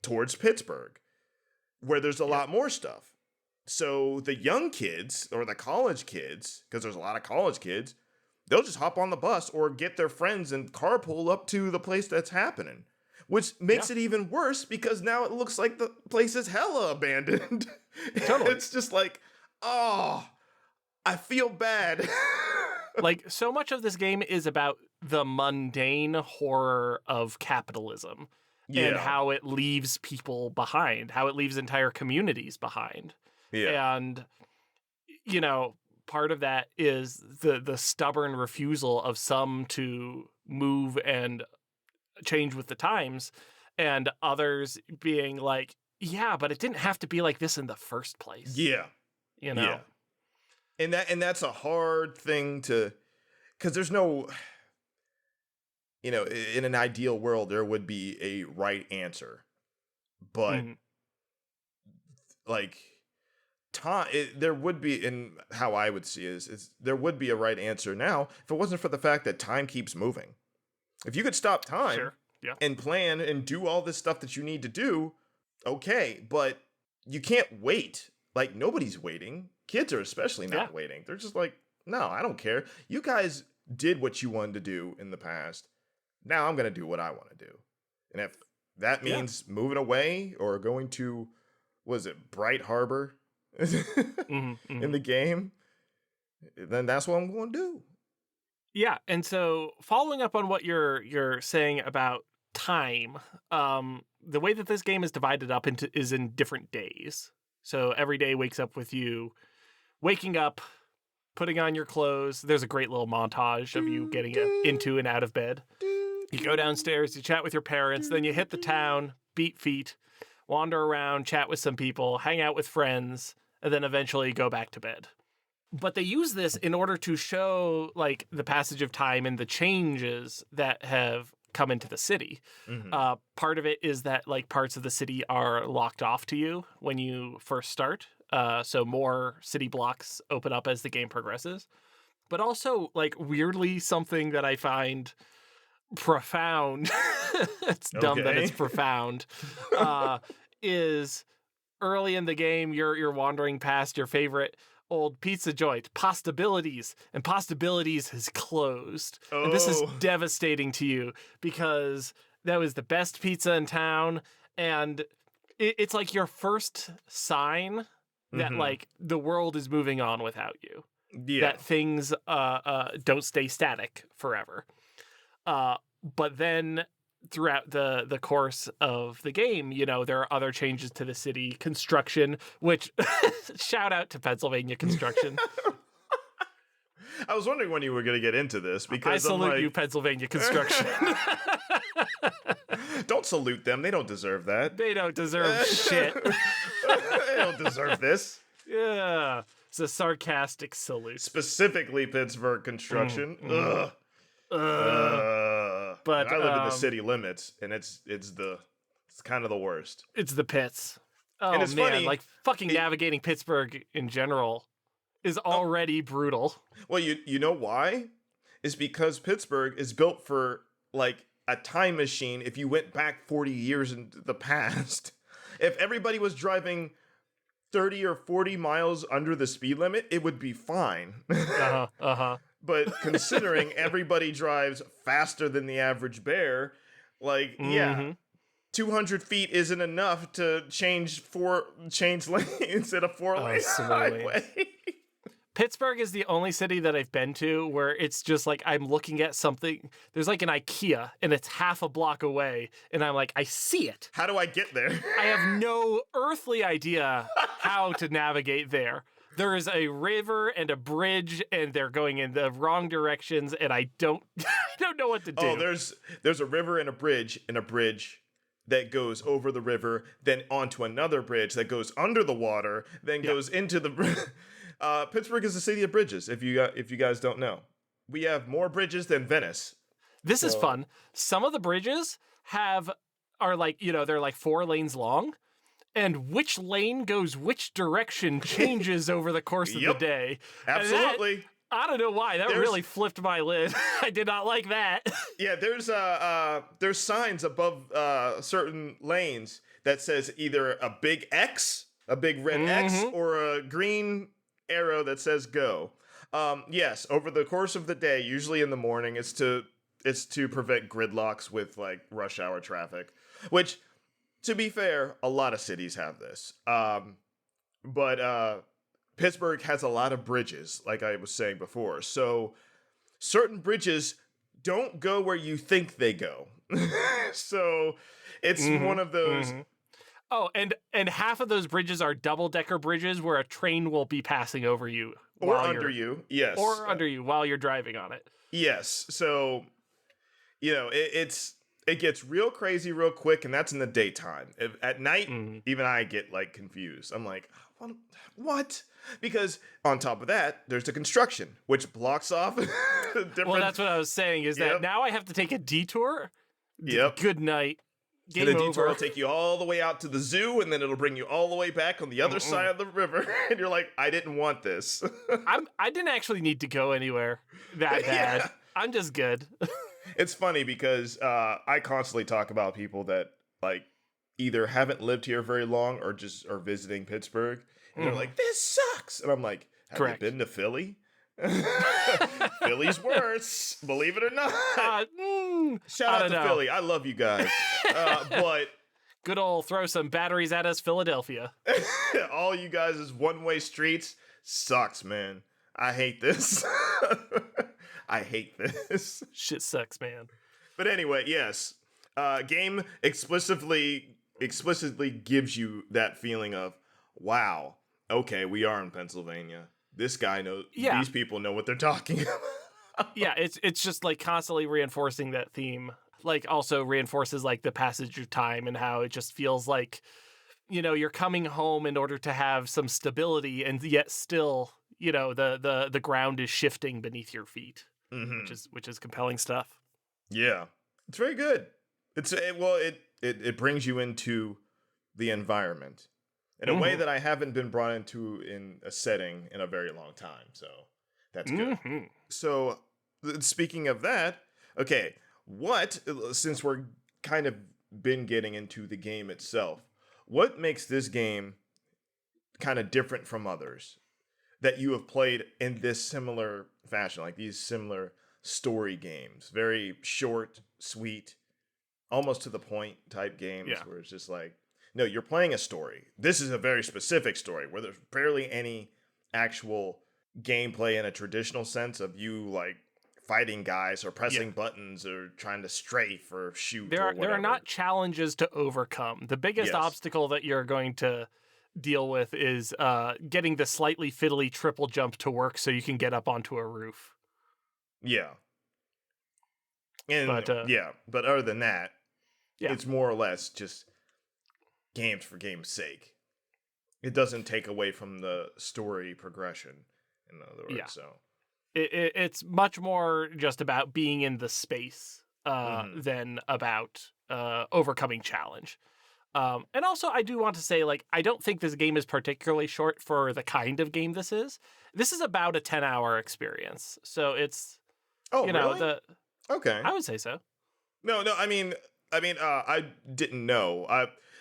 towards Pittsburgh, where there's a Yeah. lot more stuff. So the young kids or the college kids, because there's a lot of college kids, they'll just hop on the bus or get their friends and carpool up to the place that's happening. Which Yeah. makes it even worse because now it looks like the place is hella abandoned. Totally. It's just like, oh, I feel bad. Like, so much of this game is about the mundane horror of capitalism and Yeah, how it leaves people behind, how it leaves entire communities behind. yeah, And, you know, part of that is the stubborn refusal of some to move and change with the times, and others being like, yeah, but it didn't have to be like this in the first place, yeah, you yeah. know? And that's a hard thing to because there's no in an ideal world there would be a right answer, but Mhm. like there would be in how I would see it is there would be a right answer now if it wasn't for the fact that time keeps moving. If you could stop time Sure. Yeah. and plan and do all this stuff that you need to do, okay, but you can't wait. Like nobody's waiting. Kids are especially Yeah. not waiting. They're just like, No, I don't care. You guys did what you wanted to do in the past. Now I'm going to do what I want to do. And if that Yeah. means moving away or going to, was it Bright Harbor in the game, then that's what I'm going to do. Yeah, and so following up on what you're saying about time, the way that this game is divided up into is in different days. So every day wakes up with you waking up, putting on your clothes. There's a great little montage of you getting into and out of bed. You go downstairs, you chat with your parents, then you hit the town, beat feet, wander around, chat with some people, hang out with friends, and then eventually go back to bed. But they use this in order to show like the passage of time and the changes that have come into the city. Part of it is that like parts of the city are locked off to you when you first start. So more city blocks open up as the game progresses. But also like weirdly something that I find profound, it's dumb that it's profound, is early in the game you're wandering past your favorite old pizza joint, Postabilities, and Postabilities has closed. And this is devastating to you because that was the best pizza in town, and it's like your first sign that like the world is moving on without you. Yeah. That things don't stay static forever. But then throughout the course of the game, you know, there are other changes to the city construction, which shout out to Pennsylvania construction. I was wondering when you were going to get into this because I salute you, Pennsylvania construction. Don't salute them. They don't deserve that. They don't deserve shit. They don't deserve this. Yeah. It's a sarcastic salute. Specifically Pittsburgh construction. Ugh. But and I live in the city limits, and it's kind of the worst. It's the pits. Oh and it's man, funny, like fucking navigating Pittsburgh in general is already brutal. Well, you know why? Is because Pittsburgh is built for like a time machine. If you went back 40 years into the past, if everybody was driving 30 or 40 miles under the speed limit, it would be fine. But considering everybody drives faster than the average bear, like, yeah, 200 feet isn't enough to change lanes in a four-lane highway. Pittsburgh is the only city that I've been to where it's just like I'm looking at something. There's like an IKEA and it's half a block away. And I'm like, I see it. How do I get there? I have no earthly idea how to navigate there. There is a river and a bridge, and they're going in the wrong directions, and I don't know what to do. Oh, there's a river and a bridge that goes over the river, then onto another bridge that goes under the water, then goes into the. Pittsburgh is a city of bridges. If you guys don't know, we have more bridges than Venice. This is fun. Some of the bridges are like, you know, they're like 4 lanes long. And which lane goes which direction changes over the course of the day. Absolutely. I don't know why. That really flipped my lid. I did not like that. Yeah, there's signs above certain lanes that says either a big X, a big red X, or a green arrow that says go. Yes, over the course of the day, usually in the morning, it's to prevent gridlocks with like rush hour traffic, which, to be fair, a lot of cities have this. But Pittsburgh has a lot of bridges, like I was saying before. So certain bridges don't go where you think they go. So it's one of those. Oh, and half of those bridges are double-decker bridges where a train will be passing over you. Or under you, yes. Or under you while you're driving on it. Yes. So, you know, it gets real crazy real quick, and that's in the daytime. At night, even I get like confused. I'm like, what? Because on top of that, there's the construction, which blocks off different. Well, that's what I was saying, is that now I have to take a detour. Yep. Good night. Game and the over. detour will take you all the way out to the zoo, and then it'll bring you all the way back on the other side of the river. And you're like, I didn't want this. I didn't actually need to go anywhere that bad. Yeah. I'm just good. It's funny because I constantly talk about people that like either haven't lived here very long or just are visiting Pittsburgh. And they're like, this sucks. And I'm like, have you been to Philly? Philly's worse, believe it or not. Shout I out don't to know. Philly. I love you guys. But Good old throw some batteries at us, Philadelphia. all you guys is one-way streets sucks, man. I hate this. I hate this. Shit sucks, man. But anyway, yes. Game explicitly gives you that feeling of, wow, okay, we are in Pennsylvania. This guy knows. Yeah. These people know what they're talking about. Yeah, it's just like constantly reinforcing that theme. Like also reinforces like the passage of time and how it just feels like, you're coming home in order to have some stability, and yet still, the ground is shifting beneath your feet, which is compelling stuff. Yeah, it's very good. It brings you into the environment in a way that I haven't been brought into in a setting in a very long time. So that's good. So speaking of that, okay, since we're kind of been getting into the game itself, what makes this game kind of different from others that you have played in this similar fashion, like these similar story games, very short, sweet, almost to the point type games where it's just like, no, you're playing a story. This is a very specific story where there's barely any actual gameplay in a traditional sense of you like fighting guys or pressing buttons or trying to strafe or shoot. There are not challenges to overcome. The biggest obstacle that you're going to deal with is getting the slightly fiddly triple jump to work so you can get up onto a roof. Yeah. But other than that, it's more or less just games for game's sake. It doesn't take away from the story progression, in other words. So it's much more just about being in the space than about overcoming challenge. And also, I do want to say, like, I don't think this game is particularly short for the kind of game this is. This is about a 10-hour experience, so it's really? Okay. I would say so. No. I mean, I didn't know.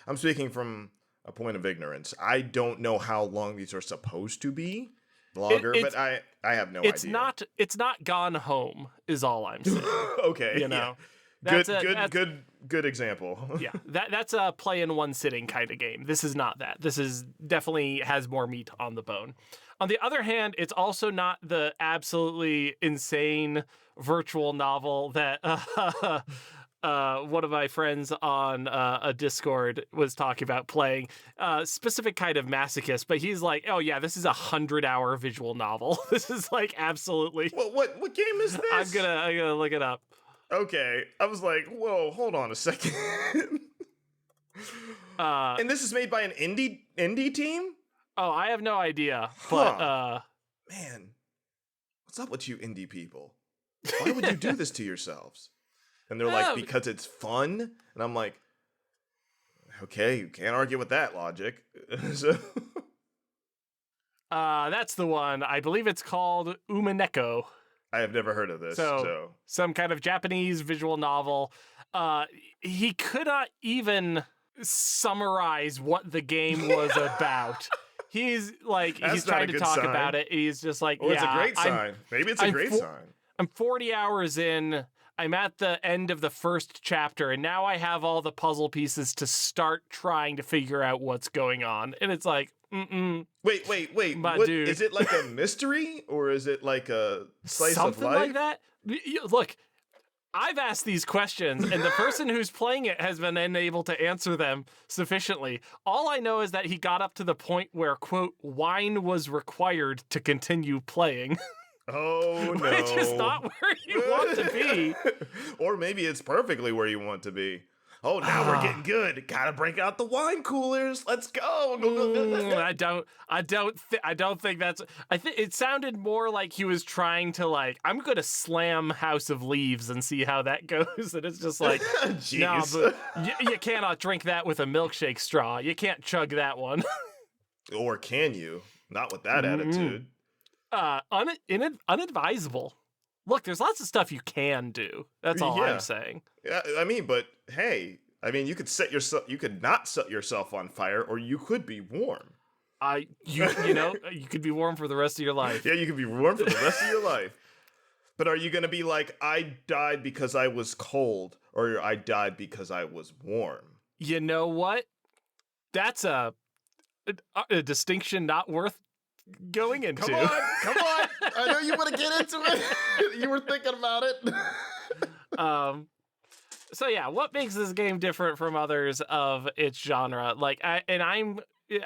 I'm speaking from a point of ignorance. I don't know how long these are supposed to be. Longer, but I have no idea. It's not Gone Home, is all I'm saying. Okay. That's good example. Yeah, that's a play in one sitting kind of game. This is not that. This is definitely has more meat on the bone. On the other hand, it's also not the absolutely insane virtual novel that one of my friends on a Discord was talking about playing. Specific kind of masochist, but he's like, oh yeah, this is a 100-hour visual novel. This is like absolutely. Well, what game is this? I'm gonna look it up. Okay, I was like, whoa, hold on a second. And this is made by an indie team? Oh, I have no idea, but man, what's up with you indie people? Why would you do this to yourselves? And they're like, because it's fun? And I'm like, okay, you can't argue with that logic. So that's the one. I believe it's called Umaneko. I have never heard of this. So some kind of Japanese visual novel. He could not even summarize what the game was about. He's trying to talk about it. He's just like, it's a great sign. Maybe it's a great sign. I'm 40 hours in. I'm at the end of the first chapter, and now I have all the puzzle pieces to start trying to figure out what's going on. And it's like, Wait. My dude. Is it like a mystery, or is it like a slice something of life? like that? Look, I've asked these questions, and the person who's playing it has been unable to answer them sufficiently. All I know is that he got up to the point where, quote, wine was required to continue playing. Oh, no. Which is not where you want to be. Or maybe it's perfectly where you want to be. Oh, now we're getting good. Gotta break out the wine coolers. Let's go. I don't think that's. I think it sounded more like he was trying to like. I'm gonna slam House of Leaves and see how that goes. And it's just like, no, but you cannot drink that with a milkshake straw. You can't chug that one. Or can you? Not with that attitude. Unadvisable. Look, there's lots of stuff you can do. That's all I'm saying. Yeah, I mean, but hey, you could not set yourself on fire, or you could be warm. You could be warm for the rest of your life. Yeah, you can be warm for the rest of your life. But are you going to be like, I died because I was cold, or I died because I was warm? You know what? That's a distinction not worth going into. Come on. I know you want to get into it. You were thinking about it. So yeah, what makes this game different from others of its genre?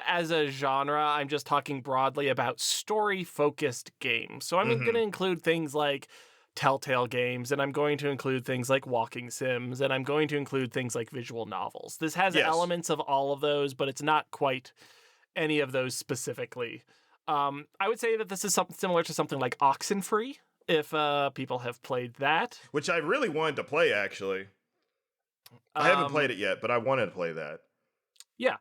As a genre, I'm just talking broadly about story-focused games. So I'm going to include things like Telltale games, and I'm going to include things like walking sims, and I'm going to include things like visual novels. This has elements of all of those, but it's not quite any of those specifically. I would say that this is something similar to something like Oxenfree, if people have played that. Which I really wanted to play, actually. I haven't played it yet, but I wanted to play that. Yeah.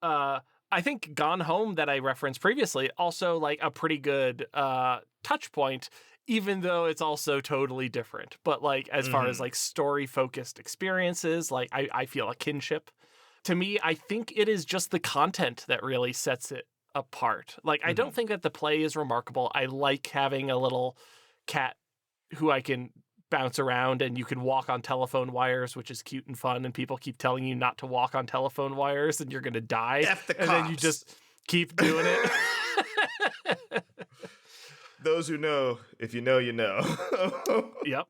I think Gone Home that I referenced previously, also like a pretty good touch point, even though it's also totally different. But like as far as like story-focused experiences, like I feel a kinship. To me, I think it is just the content that really sets it apart. Like, I don't think that the play is remarkable. I like having a little cat who I can bounce around, and you can walk on telephone wires, which is cute and fun, and people keep telling you not to walk on telephone wires and you're going to die. F the and cops. Then you just keep doing it. Those who know, if you know, you know. Yep.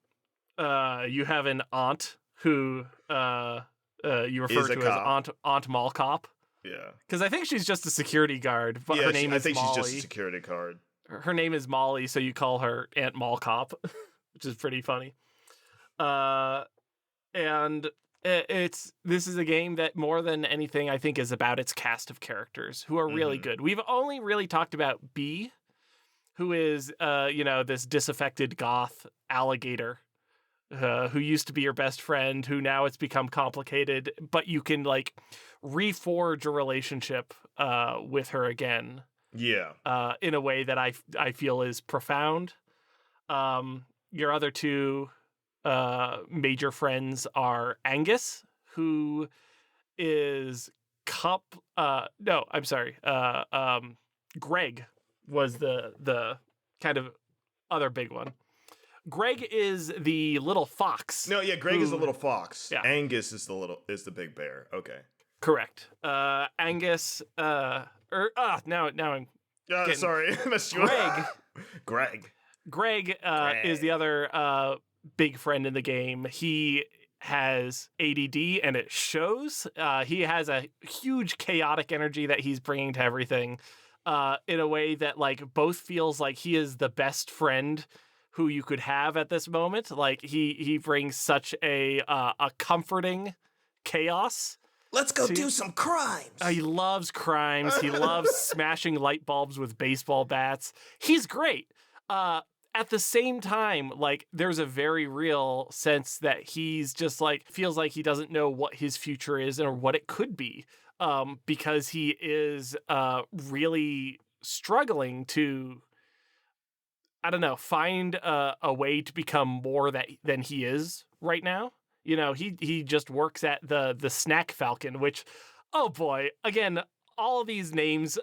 You have an aunt who you refer to as Aunt Mall Cop. Yeah. Because I think she's just a security guard, but her name is Molly. I think she's just a security guard. Her name is Molly, so you call her Aunt Mall Cop, which is pretty funny. And this is a game that more than anything, I think, is about its cast of characters who are really good. We've only really talked about B, who is, this disaffected goth alligator who used to be your best friend, who now it's become complicated, but you can like reforge a relationship with her again. Yeah. In a way that I feel is profound. Your other two major friends are Angus, who is Greg was the kind of other big one. Greg is the little fox. No, yeah, Greg is the little fox. Yeah. Angus is the big bear. Okay. Correct. Angus now I'm sorry. Greg is the other big friend in the game. He has ADD and it shows. He has a huge chaotic energy that he's bringing to everything in a way that like both feels like he is the best friend who you could have at this moment. Like he brings such a comforting chaos. Let's go do some crimes. He loves crimes. He loves smashing light bulbs with baseball bats. He's great. At the same time, like there's a very real sense that he's just like feels like he doesn't know what his future is or what it could be, because he is really struggling to, I don't know, find a way to become more than he is right now. You know, he just works at the Snack Falcon, which, oh boy, again, all of these names,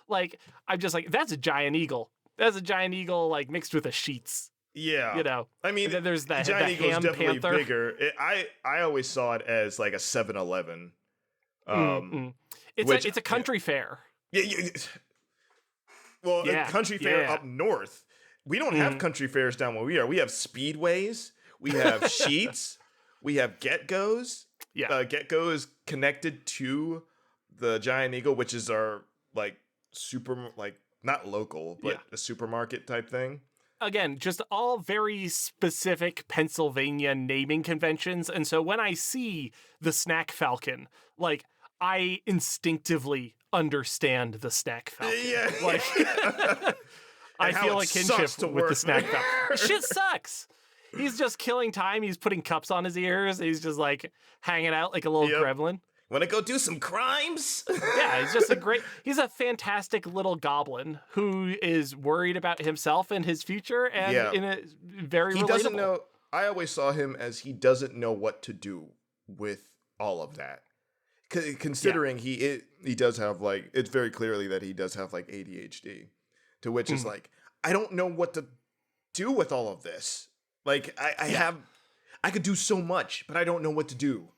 like I'm just like, that's a giant eagle. That's a giant eagle, like mixed with a Sheetz. Yeah, you know. I mean, then there's that giant eagle is definitely panther. bigger. I always saw it as like a 7-Eleven. It's a country fair. Yeah. A country fair up north. We don't have country fairs down where we are. We have speedways. We have Sheetz. We have Get-Go's. Yeah. Get-Go is connected to the Giant Eagle, which is our like not local, but a supermarket type thing. Again, just all very specific Pennsylvania naming conventions. And so when I see the Snack Falcon, like I instinctively understand the Snack Falcon. Yeah. Like I feel a kinship with the Snack Falcon. Shit sucks. He's just killing time. He's putting cups on his ears. He's just like hanging out like a little gremlin. Want to go do some crimes? Yeah, he's a fantastic little goblin who is worried about himself and his future and in a very relatable. Doesn't know. I always saw him as he doesn't know what to do with all of that. considering he does have like, it's very clearly that he does have like ADHD, to which is Mhm. like, I don't know what to do with all of this. Like I could do so much, but I don't know what to do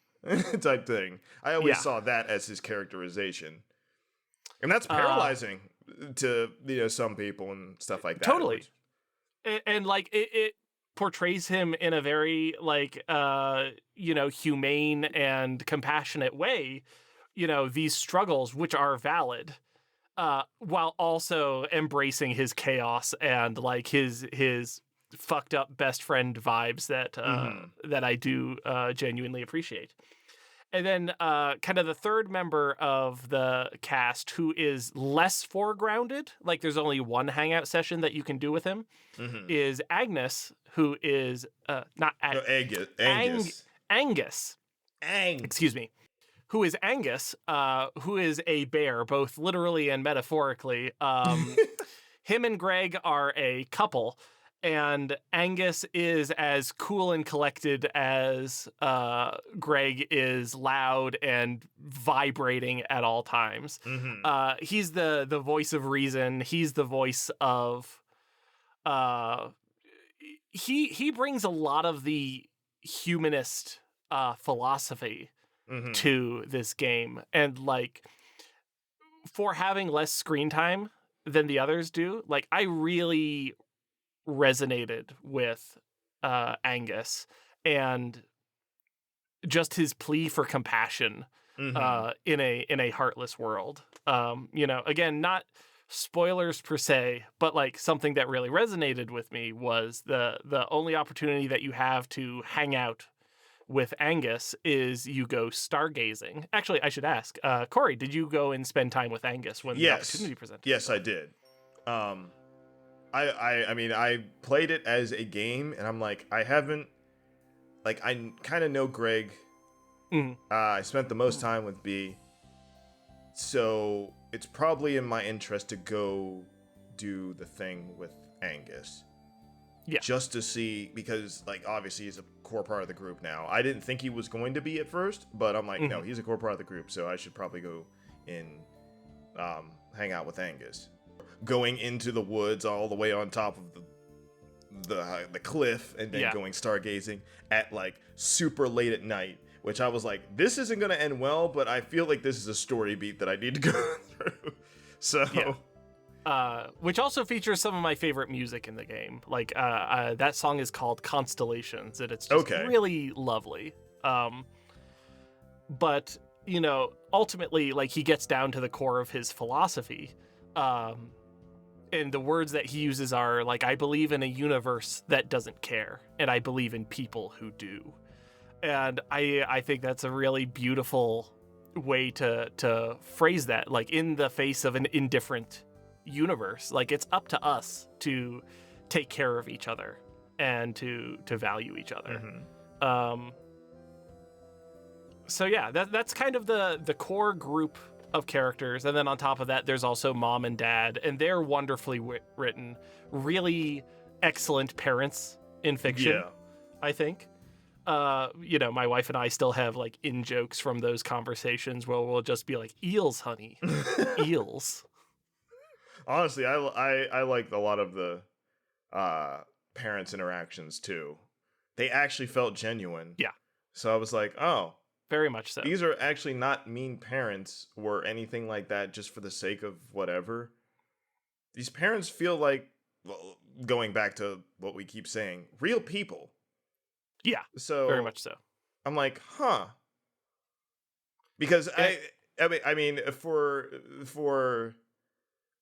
type thing. I always Yeah. saw that as his characterization. And that's Uh, paralyzing to, some people and stuff like that. totally. Which, And like it portrays him in a very like humane and compassionate way, these struggles which are valid, while also embracing his chaos and like his fucked up best friend vibes mhm. that I do genuinely appreciate. And then kind of the third member of the cast who is less foregrounded, like there's only one hangout session that you can do with him, Mhm. is Agnes, who is not No, Angus. Angus, Ang. excuse me, who is Angus, who is a bear, both literally and metaphorically. Him and Greg are a couple, and Angus is as cool and collected as Greg is loud and vibrating at all times. Mhm. He's the voice of reason. He's the voice of uh, he brings a lot of the humanist philosophy Mhm. to this game, and like for having less screen time than the others do, like I really resonated with Angus and just his plea for compassion Mhm. in a heartless world. Again, not spoilers per se, but like something that really resonated with me was the only opportunity that you have to hang out with Angus is you go stargazing. Actually, I should ask, Cory, did you go and spend time with Angus when the Yes. opportunity presented Yes, I itself? did. Um, I mean, I played it as a game, and I'm like, I haven't, like, I kind of know Greg. Mm, I spent the most time with B, so it's probably in my interest to go do the thing with Angus. yeah. Just to see, because like obviously he's a core part of the group now. I didn't think he was going to be at first, but I'm like, no, Hmm. he's a core part of the group, so I should probably go and hang out with Angus. Going into the woods all the way on top of the cliff, and then Yeah. going stargazing at like super late at night, which I was like, this isn't gonna end well, but I feel like this is a story beat that I need to go through. Yeah. So Which also features some of my favorite music in the game. Like that song is called Constellations, and it's just okay. really lovely. But ultimately, like he gets down to the core of his philosophy, um, and the words that he uses are like, "I believe in a universe that doesn't care, and I believe in people who do." And I think that's a really beautiful way to phrase that. Like in the face of an indifferent universe, like it's up to us to take care of each other and to value each other. Hmm. Um, so yeah, that's kind of the core group of characters, and then on top of that, there's also mom and dad, and they're wonderfully written, really excellent parents in fiction. Yeah. I think. My wife and I still have like in jokes from those conversations where we'll just be like, "Eels, honey, eels." Honestly, I liked a lot of the uh parents interactions too. They actually felt genuine. Yeah, So I was like, "Oh, very much so. these are actually not mean parents or anything like that just for the sake of whatever. These parents feel like, well, going back to what we keep saying, real people." Yeah, very So much so. I'm like, "Huh." Because And I mean for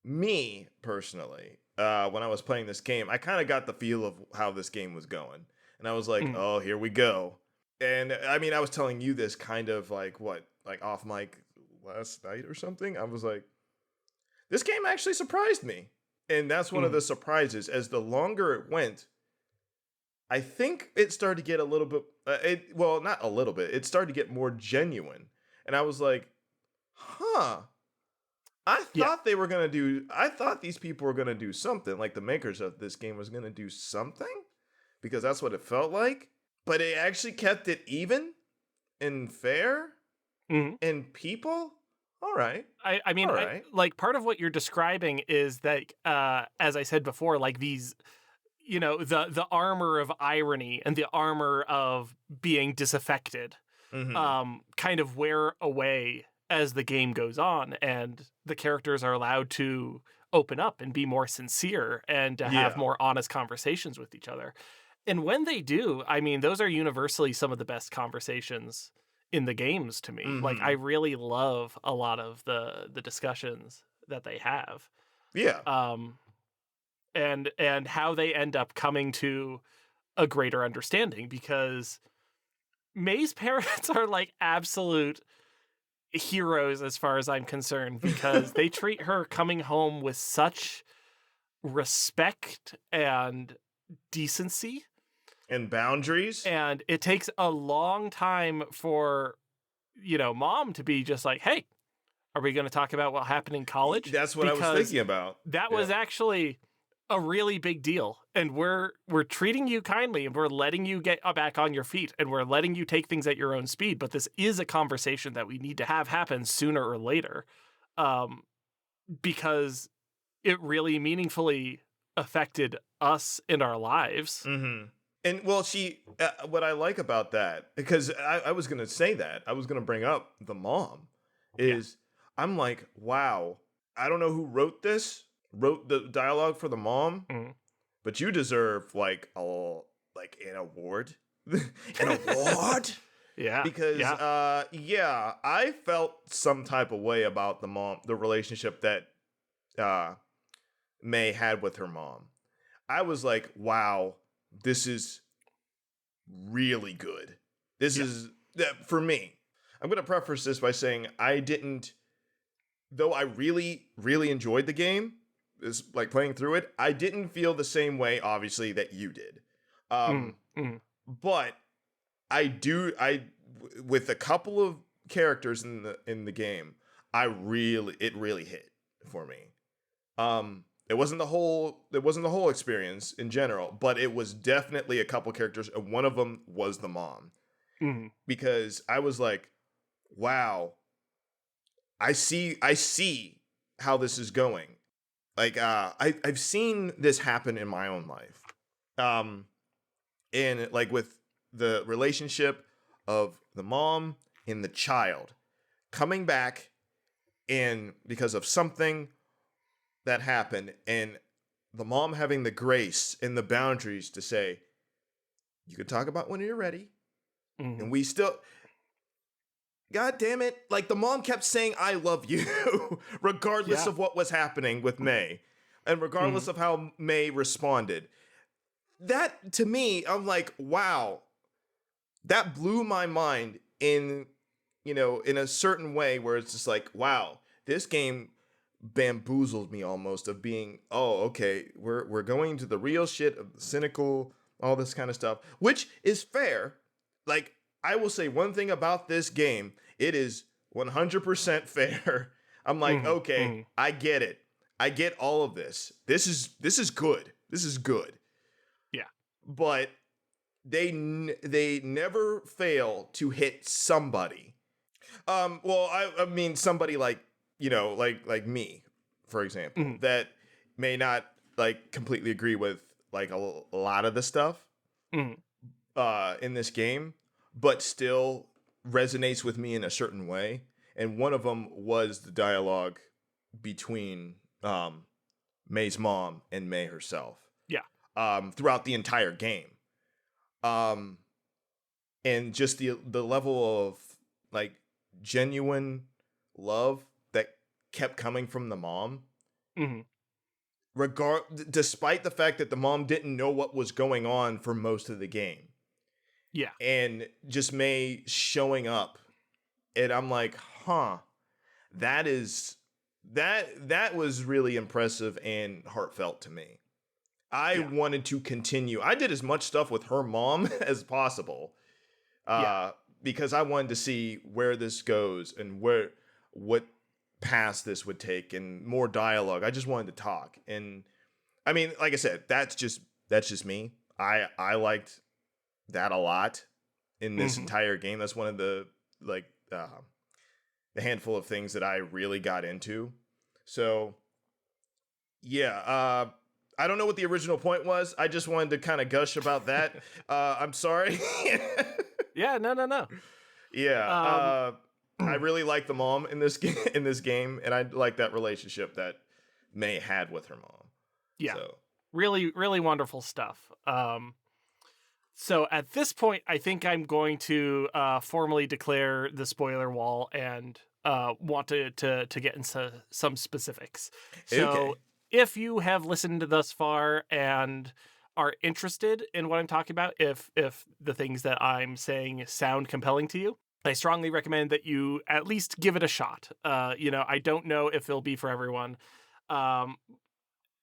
me personally, when I was playing this game, I kind of got the feel of how this game was going, and I was like, mm, "Oh, here we go." And I mean, I was telling you this kind of like what, like off mic last night or something. I was like, this game actually surprised me, and that's one of mm, the surprises. As the longer it went, I think it started to get a little bit. Well, not a little bit. It started to get more genuine, and I was like, "Huh." I yeah, thought they were gonna do. I thought these people were gonna do something. Like the makers of this game was gonna do something, because that's what it felt like. But it actually kept it even and fair. Mhm. And people, all right, I mean, all right. like part of what you're describing is that, as I said before, like these, the armor of irony and the armor of being disaffected, Mm-hmm. kind of wear away as the game goes on, and the characters are allowed to open up and be more sincere and to have Yeah. more honest conversations with each other. And when they do, I mean, those are universally some of the best conversations in the games to me. Like I Mm-hmm. really love a lot of the discussions that they have. Yeah. Um and how they end up coming to a greater understanding, because May's parents are like absolute heroes as far as I'm concerned, because they treat her coming home with such respect and decency. And boundaries. And it takes a long time for, mom to be just like, hey, are we going to talk about what happened in college? That's what I was Because thinking about. that Yeah. was actually a really big deal. And we're treating you kindly, and we're letting you get back on your feet, and we're letting you take things at your own speed. But this is a conversation that we need to have happen sooner or later, um, because it really meaningfully affected us in our lives. Mm-hmm. And well, what I like about that, because I was gonna say that I was gonna bring up the mom, Yeah. is I'm like, wow, I don't know who wrote the dialogue for the mom, Mhm. but you deserve like an award, an award, Yeah. because Yeah. yeah, I felt some type of way about the relationship that uh May had with her mom. I was like, wow, this is really good. This Yeah. is for me. I'm going to preface this by saying I didn't, though I really, really enjoyed the game, is like playing through it, I didn't feel the same way, obviously, that you did. Mhm. Um, Mhm. but with a couple of characters in the game, it really hit for me. It wasn't the whole experience in general, but it was definitely a couple characters, and one of them was the mom, Mhm. because I was like, wow, I see how this is going. Like I've seen this happen in my own life. Um and like with the relationship of the mom and the child coming back, and because of something that happened, and the mom having the grace and the boundaries to say, you can talk about when you're ready. Mhm. And we still, God damn it, like the mom kept saying, I love you, regardless Yeah. of what was happening with May, and regardless Mhm. of how May responded. That to me, I'm like, wow, that blew my mind in a certain way where it's just like, wow, this game bamboozled me almost of being, oh, okay, we're going to the real shit of the cynical, all this kind of stuff, which is fair. Like, I will say one thing about this game, it is 100% fair. I'm like, Mhm. okay, Mhm. I get it. I get all of this. This is good. This is good. Yeah. But they never fail to hit somebody. Well, I mean somebody like, like me, for example, Mhm. that may not like completely agree with like a lot of the stuff Mhm. in this game, but still resonates with me in a certain way. And one of them was the dialogue between May's mom and May herself Yeah. throughout the entire game. Um, and just the level of like genuine love that kept coming from the mom, Mhm. despite the fact that the mom didn't know what was going on for most of the game, Yeah. and just May showing up, and I'm like, huh, that is that was really impressive and heartfelt to me. I Yeah. wanted to continue. I did as much stuff with her mom as possible, Yeah. uh, because I wanted to see where this goes and what paths this would take and more dialogue. I just wanted to talk, and I mean, like I said, that's just me. I liked that a lot in this Mhm. entire game. That's one of the like the handful of things that I really got into. So yeah, I don't know what the original point was. I just wanted to kind of gush about that. I'm sorry. Yeah, no. Yeah, Um, I really like the mom in this game, and I like that relationship that May had with her mom. yeah, So really, really wonderful stuff. So at this point, I think I'm going to formally declare the spoiler wall and want to get into some specifics. okay, So if you have listened thus far and are interested in what I'm talking about, if the things that I'm saying sound compelling to you, I strongly recommend that you at least give it a shot. I don't know if it'll be for everyone. Um,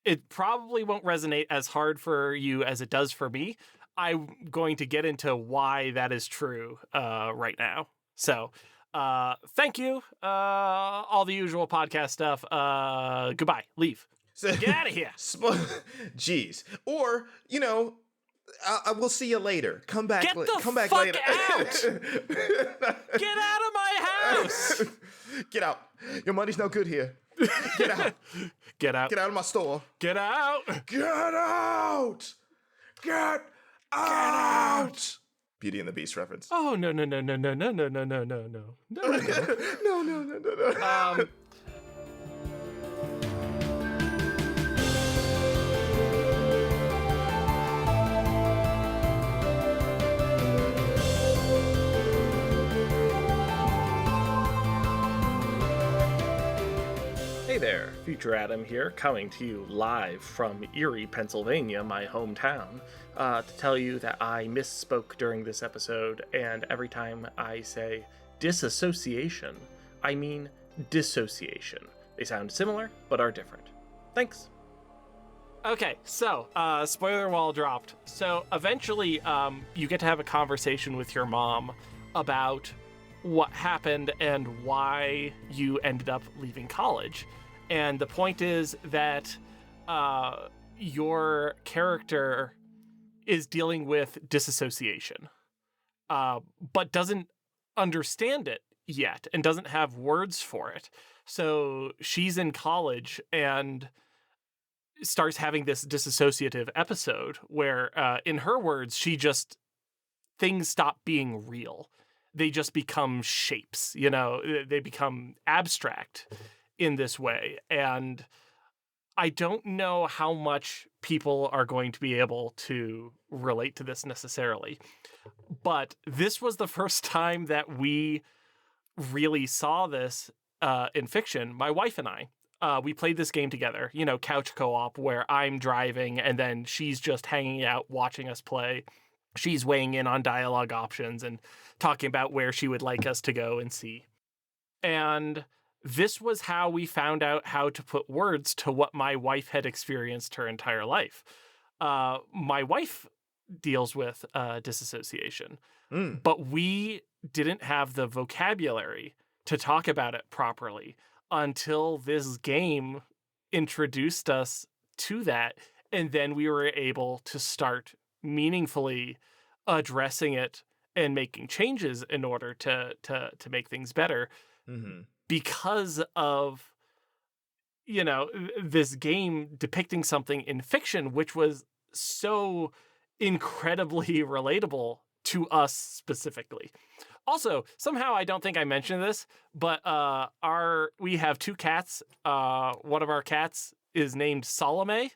it probably won't resonate as hard for you as it does for me. I'm going to get into why that is true right now. So, thank you. All the usual podcast stuff. Goodbye. Leave. so Get out of here. jeez, or I will see you later. Come back. Get the Come back fuck later. out! Get out of my house! Get out. Your money's no good here. Get out. Get out. Get out of my store. Get out. Get out. Get out. Beauty and the Beast reference. Oh no. No. Hey there, Future Adam here, coming to you live from Erie, Pennsylvania, my hometown, to tell you that I misspoke during this episode, and every time I say disassociation, I mean dissociation. They sound similar, but are different. Thanks. Okay, so, spoiler wall dropped. So, eventually, you get to have a conversation with your mom about what happened and why you ended up leaving college. And the point is that your character is dealing with disassociation, but doesn't understand it yet and doesn't have words for it. So she's in college and starts having this disassociative episode where, in her words, things stop being real. They just become shapes, they become abstract in this way. And I don't know how much people are going to be able to relate to this necessarily, but this was the first time that we really saw this in fiction. My wife and I, we played this game together, couch co-op, where I'm driving and then she's just hanging out watching us play. She's weighing in on dialogue options and talking about where she would like us to go and see. And this was how we found out how to put words to what my wife had experienced her entire life. My wife deals with disassociation, but we didn't have the vocabulary to talk about it properly until this game introduced us to that. And then we were able to start meaningfully addressing it and making changes in order to make things better, because of this game depicting something in fiction which was so incredibly relatable to us specifically. Also, somehow I don't think I mentioned this, but we have two cats. One of our cats is named Salome,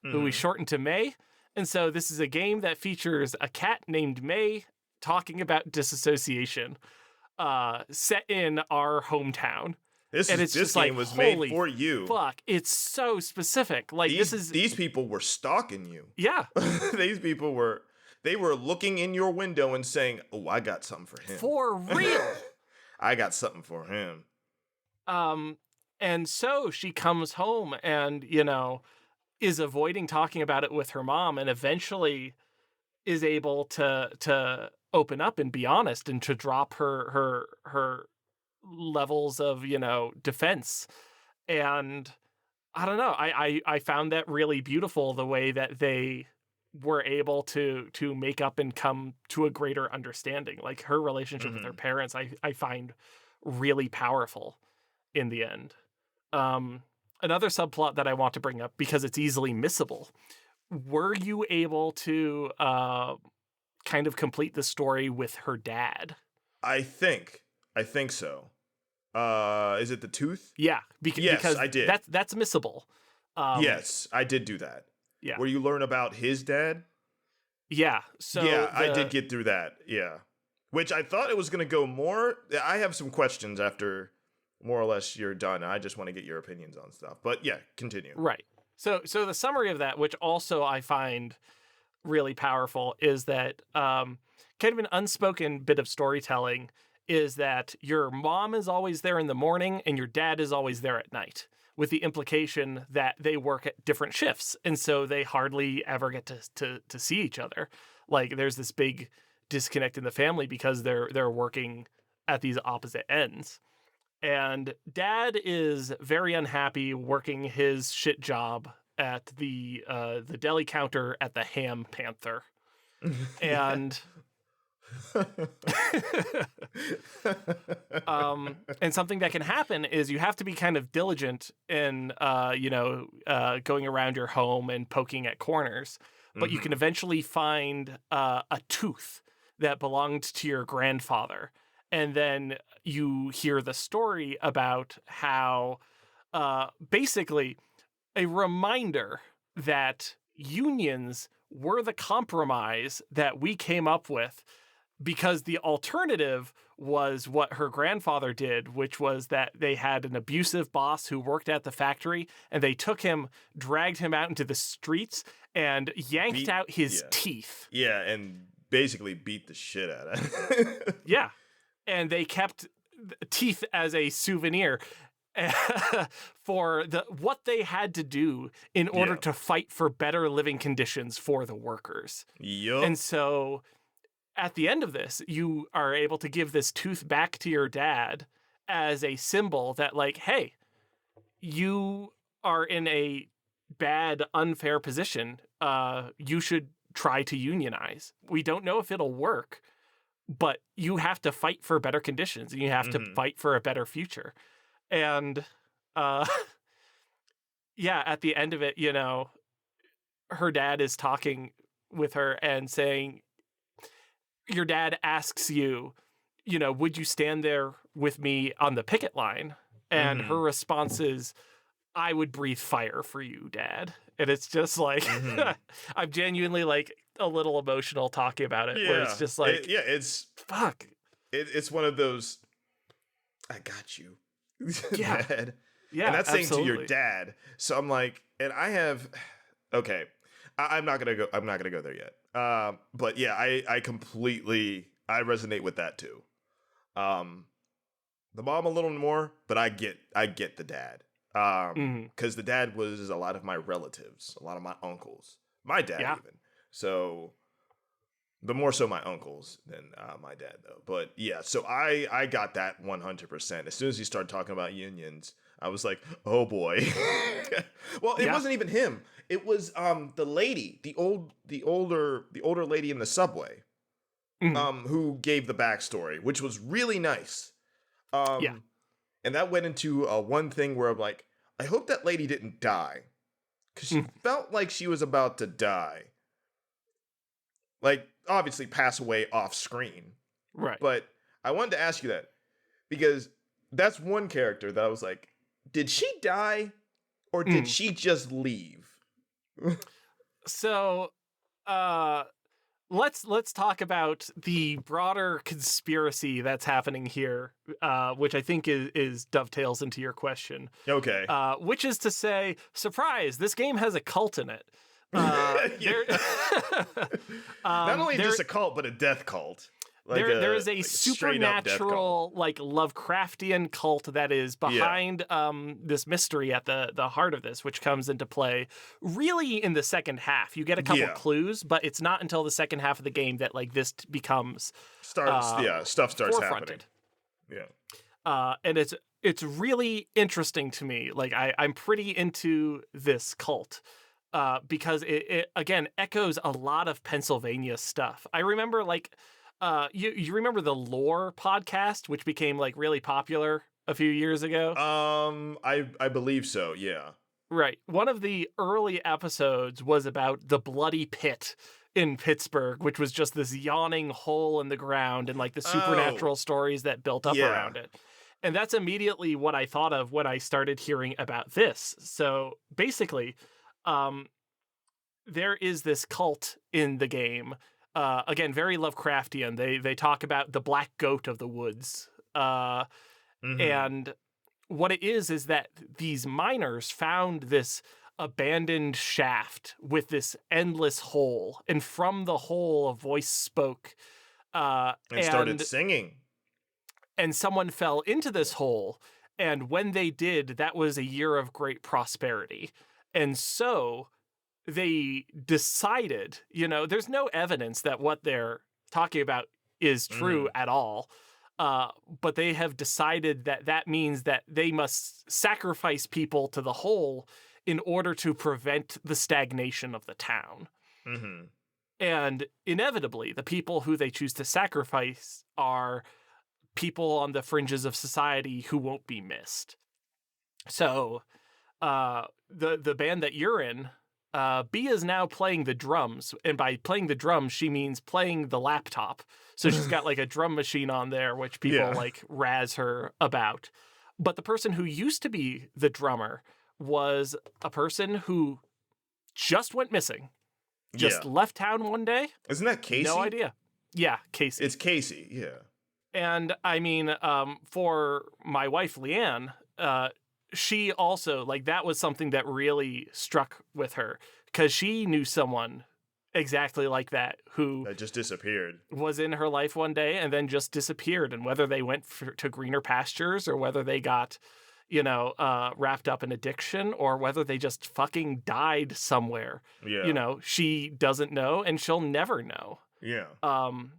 who we shortened to May. And so this is a game that features a cat named May talking about disassociation, set in our hometown. This game was made for you. Fuck, it's so specific. Like these people were stalking you. Yeah. These people were looking in your window and saying, "Oh, I got something for him." For real. I got something for him. And so she comes home and, is avoiding talking about it with her mom, and eventually is able to open up and be honest and to drop her levels of, defense. And I don't know, I found that really beautiful, the way that they were able to make up and come to a greater understanding. Like her relationship with her parents, I find really powerful in the end. Another subplot that I want to bring up, because it's easily missable. Were you able to kind of complete the story with her dad? I think so. Is it the tooth? Yeah, Yes, because I did. that's missable. Um, Yes, I did do that. yeah, Where you learn about his dad? yeah. So Yeah, I did get through that. Yeah. Which I thought it was going to go more. I have some questions after more or less you're done. I just want to get your opinions on stuff. But yeah, continue. right. So the summary of that, which also I find really powerful, is that kind of an unspoken bit of storytelling is that your mom is always there in the morning and your dad is always there at night, with the implication that they work at different shifts, and so they hardly ever get to see each other. Like there's this big disconnect in the family because they're working at these opposite ends. And dad is very unhappy working his shit job at the deli counter at the Ham Panther. And and something that can happen is you have to be kind of diligent in going around your home and poking at corners, but you can eventually find a tooth that belonged to your grandfather. And then you hear the story about how basically a reminder that unions were the compromise that we came up with, because the alternative was what her grandfather did, which was that they had an abusive boss who worked at the factory, and they took him, dragged him out into the streets, and yanked out his teeth. Yeah, and basically beat the shit out of it. Yeah. And they kept teeth as a souvenir for what they had to do in order to fight for better living conditions for the workers. Yup. And so at the end of this, you are able to give this tooth back to your dad as a symbol that, like, hey, you are in a bad, unfair position. You should try to unionize. We don't know if it'll work, but you have to fight for better conditions, and you have to fight for a better future. And yeah, at the end of it, her dad is talking with her and saying, your dad asks you, would you stand there with me on the picket line? And her response is, I would breathe fire for you, Dad. And it's just like, I'm genuinely like a little emotional talking about it, where it's just like, it's fuck. It's one of those, I got you. Yeah. Dad. Yeah. And that's saying absolutely. to your dad. So I'm like, and I have, okay, I'm not going to go there yet. But yeah, I resonate with that too. The mom a little more, but I get the dad. Because the dad was a lot of my relatives, a lot of my uncles, my dad even. So, but more so my uncles than my dad though. But yeah, so I got that 100%. As soon as he started talking about unions, I was like, oh boy. Well, it wasn't even him. It was the lady, the older lady in the subway, who gave the backstory, which was really nice. And that went into one thing where I'm like, I hope that lady didn't die, because she felt like she was about to die. Like, obviously pass away off screen. Right. But I wanted to ask you that, because that's one character that I was like, did she die or did she just leave? So, let's talk about the broader conspiracy that's happening here, which I think is dovetails into your question. Okay. Which is to say, surprise, this game has a cult in it. Not only just a cult, but a death cult. Like there is a like supernatural, like Lovecraftian cult that is behind this mystery at the heart of this, which comes into play really in the second half. You get a couple clues, but it's not until the second half of the game that like this becomes stuff starts happening. Yeah. And it's really interesting to me. Like I'm pretty into this cult. Because it again echoes a lot of Pennsylvania stuff. I remember like You remember the Lore podcast, which became like really popular a few years ago? I believe so. Yeah. Right. One of the early episodes was about the bloody pit in Pittsburgh, which was just this yawning hole in the ground and like the Oh, supernatural stories that built up yeah. around it. And that's immediately what I thought of when I started hearing about this. So basically, um, there is this cult in the game. Again, very Lovecraftian. They talk about the black goat of the woods. Mm-hmm. And what it is that these miners found this abandoned shaft with this endless hole, and from the hole a voice spoke, uh, And started and singing. and someone fell into this hole, and when they did, that was a year of great prosperity. And so they decided, there's no evidence that what they're talking about is Mm-hmm. true at all. But they have decided that that means that they must sacrifice people to the hole in order to prevent the stagnation of the town. Mm-hmm. And inevitably, the people who they choose to sacrifice are people on the fringes of society who won't be missed. So, the band that you're in, B is now playing the drums, and by playing the drums, she means playing the laptop. So she's got like a drum machine on there, which people Yeah. like razz her about. But the person who used to be the drummer was a person who just went missing, just Yeah. left town one day. Isn't that No Casey? idea. Yeah, It's Casey. Casey. Yeah. And I mean, for my wife, Leanne, she also, like, that was something that really struck with her because she knew someone exactly like that who That just disappeared. was in her life one day and then just disappeared. And whether they went to greener pastures or whether they got, wrapped up in addiction or whether they just fucking died somewhere, Yeah. she doesn't know and she'll never know. Yeah. Um,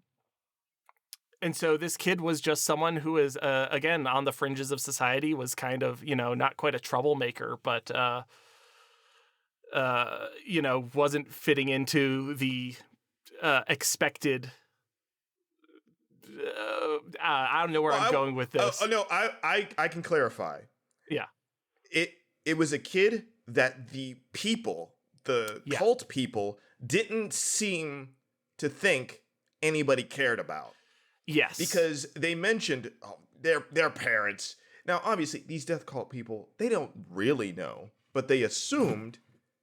And so this kid was just someone who is, again, on the fringes of society, was kind of, not quite a troublemaker, but, wasn't fitting into the expected. I don't know where Well, I'm going with this. no, I can clarify. Yeah. It was a kid that the people, the Yeah. cult people, didn't seem to think anybody cared about. Yes. Because they mentioned their parents. Now, obviously, these death cult people, they don't really know, but they assumed,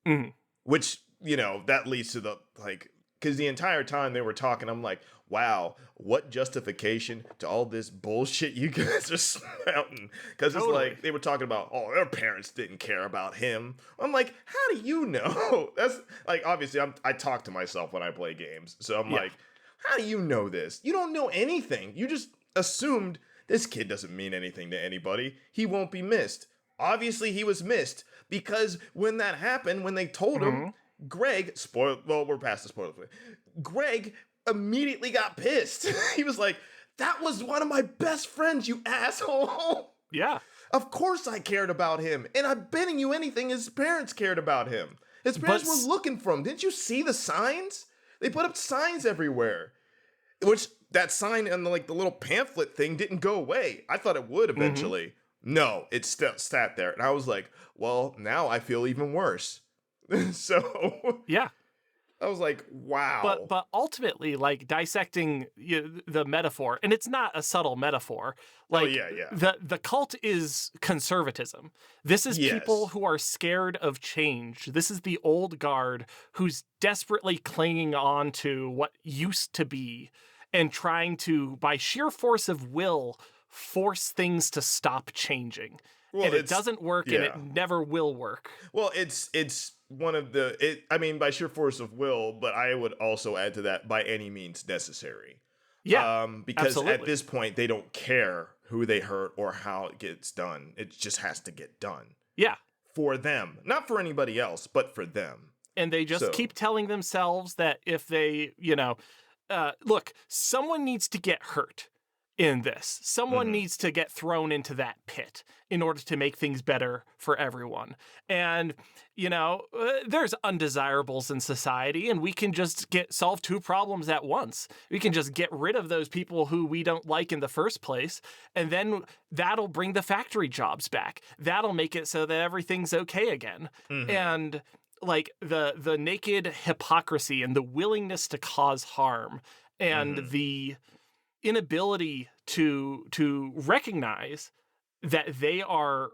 Mhm. which, that leads to the, like, because the entire time they were talking, I'm like, wow, what justification to all this bullshit you guys are spouting? Because it's Totally. like, they were talking about, oh, their parents didn't care about him. I'm like, how do you know? That's, like, obviously, I talk to myself when I play games. So I'm Yeah. like, how do you know this? You don't know anything. You just assumed this kid doesn't mean anything to anybody. He won't be missed. Obviously, he was missed because when that happened, when they told him, Mhm. Greg, we're past the spoiler. Greg immediately got pissed. He was like, that was one of my best friends, you asshole. Yeah. Of course I cared about him. And I'm betting you anything his parents cared about him. His parents were looking for him. Didn't you see the signs? They put up signs everywhere. Which, that sign and the little pamphlet thing didn't go away. I thought it would Mhm. eventually. No, it sat there. And I was like, well, now I feel even worse. So Yeah. I was like, wow. But ultimately, like, dissecting the metaphor, and it's not a subtle metaphor. Oh, Like, yeah, yeah. the cult is conservatism. This is people Yes. who are scared of change. This is the old guard who's desperately clinging on to what used to be and trying to, by sheer force of will, force things to stop changing. Well, And it doesn't work, and yeah. it never will work. Well, it's one of I mean, by sheer force of will, but I would also add to that by any means necessary. Yeah, Because at absolutely. this point they don't care who they hurt or how it gets done. It just has to get done Yeah. for them, not for anybody else, but for them. And they just So, keep telling themselves that if they, look, someone needs to get hurt. in this. Someone Mhm. needs to get thrown into that pit in order to make things better for everyone. And, there's undesirables in society, and we can just solve two problems at once. We can just get rid of those people who we don't like in the first place, and then that'll bring the factory jobs back. That'll make it so that everything's okay again. Mhm. And like the naked hypocrisy and the willingness to cause harm and Mhm. the inability to recognize that they are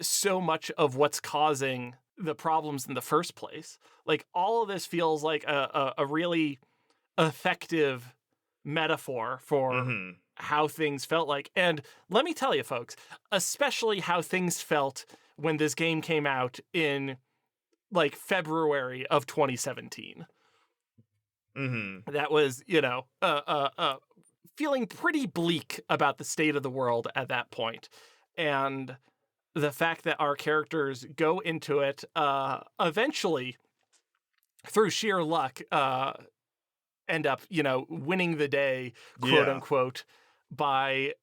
so much of what's causing the problems in the first place. Like all of this feels like a really effective metaphor for Mhm. how things felt like. And let me tell you, folks, especially how things felt when this game came out in like February of 2017. Mhm. That was, feeling pretty bleak about the state of the world at that point. And the fact that our characters go into it eventually through sheer luck end up, winning the day, quote Yeah. unquote, by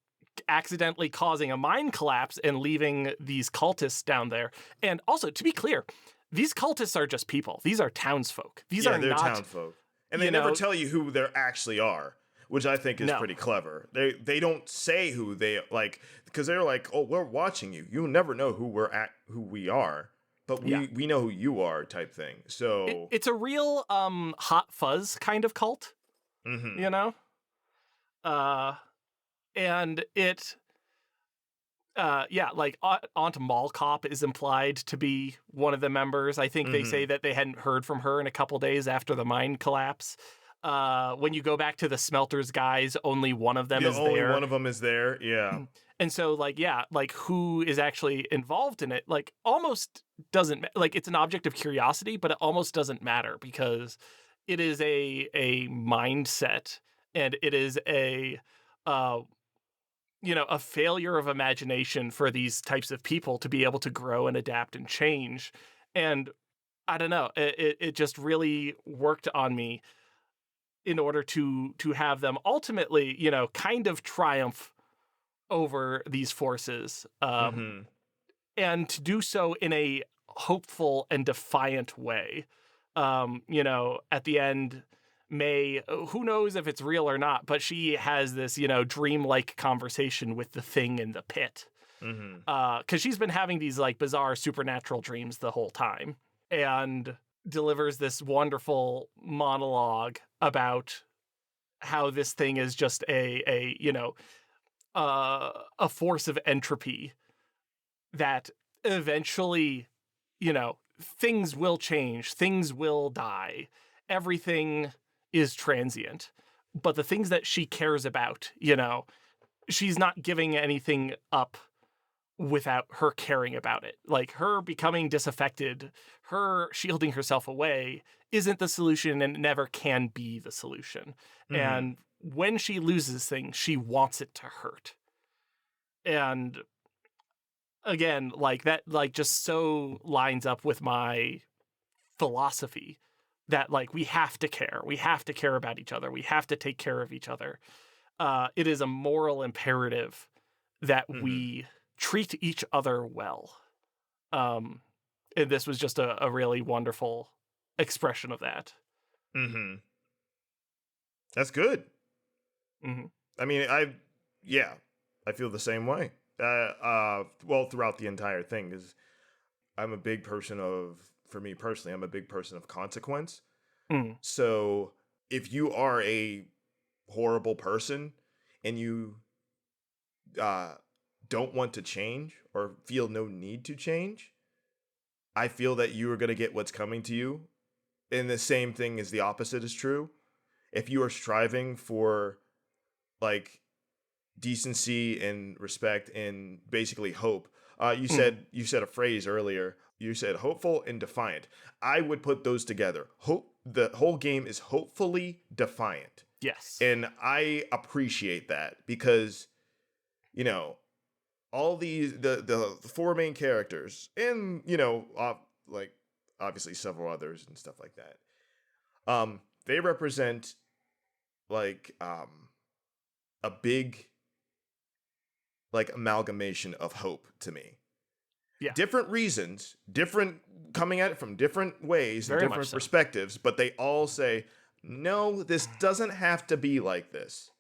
accidentally causing a mine collapse and leaving these cultists down there. And also, to be clear, these cultists are just people. These are townsfolk. These Yeah, are they're not, townfolk. And they you never know, tell you who they actually are, which I think is no. pretty clever. They don't say who they like because they're like, "Oh, we're watching you. You'll never know who we are, but Yeah. we know who you are," type thing. So, It's a real hot fuzz kind of cult, you mhm. know? Uh and it yeah, like Aunt Mall Cop is implied to be one of the members. I think they say Mhm. that they hadn't heard from her in a couple days after the mine collapse. When you go back to the smelters guys, only one of them Yeah, is only one there. of them is there. Yeah. And so like yeah, like who is actually involved in it like almost doesn't like it's an object of curiosity, but it almost doesn't matter because it is a mindset and it is uh a failure of imagination for these types of people to be able to grow and adapt and change. And I don't know, it just really worked on me in order to have them ultimately, kind of triumph over these forces, Mhm. and to do so in a hopeful and defiant way. At the end, May, who knows if it's real or not, but she has this, dreamlike conversation with the thing in the pit. Mhm. Because she's been having these like bizarre supernatural dreams the whole time and delivers this wonderful monologue about how this thing is just a force of entropy that eventually, things will change, things will die, everything is transient. But the things that she cares about, she's not giving anything up without her caring about it. Like her becoming disaffected, her shielding herself away isn't the solution and it never can be the solution. Mhm. And when she loses things, she wants it to hurt. And again, like that like just so lines up with my philosophy that like we have to care. We have to care about each other. We have to take care of each other. It is a moral imperative that Mhm. we treat each other well. Um, and this was just a really wonderful expression of that. Mhm. That's good. Hmm. I mean, yeah, I feel the same way. Well, throughout the entire thing, because I'm a big person of, for me personally, I'm a big person of consequence. Mm. So if you are a horrible person and you uh, don't want to change or feel no need to change, I feel that you are going to get what's coming to you. And the same thing as the opposite is true. If you are striving for like decency and respect and basically hope. Mm. You said a phrase earlier. You said hopeful and defiant. I would put those together. Hope the whole game is hopefully defiant. Yes. And I appreciate that because, you know, all these the four main characters and, like obviously several others and stuff like that. They represent like a big like amalgamation of hope to me. Yeah. Different reasons, different coming at it from different ways and Very much different so. perspectives, but they all say, no, this doesn't have to be like this.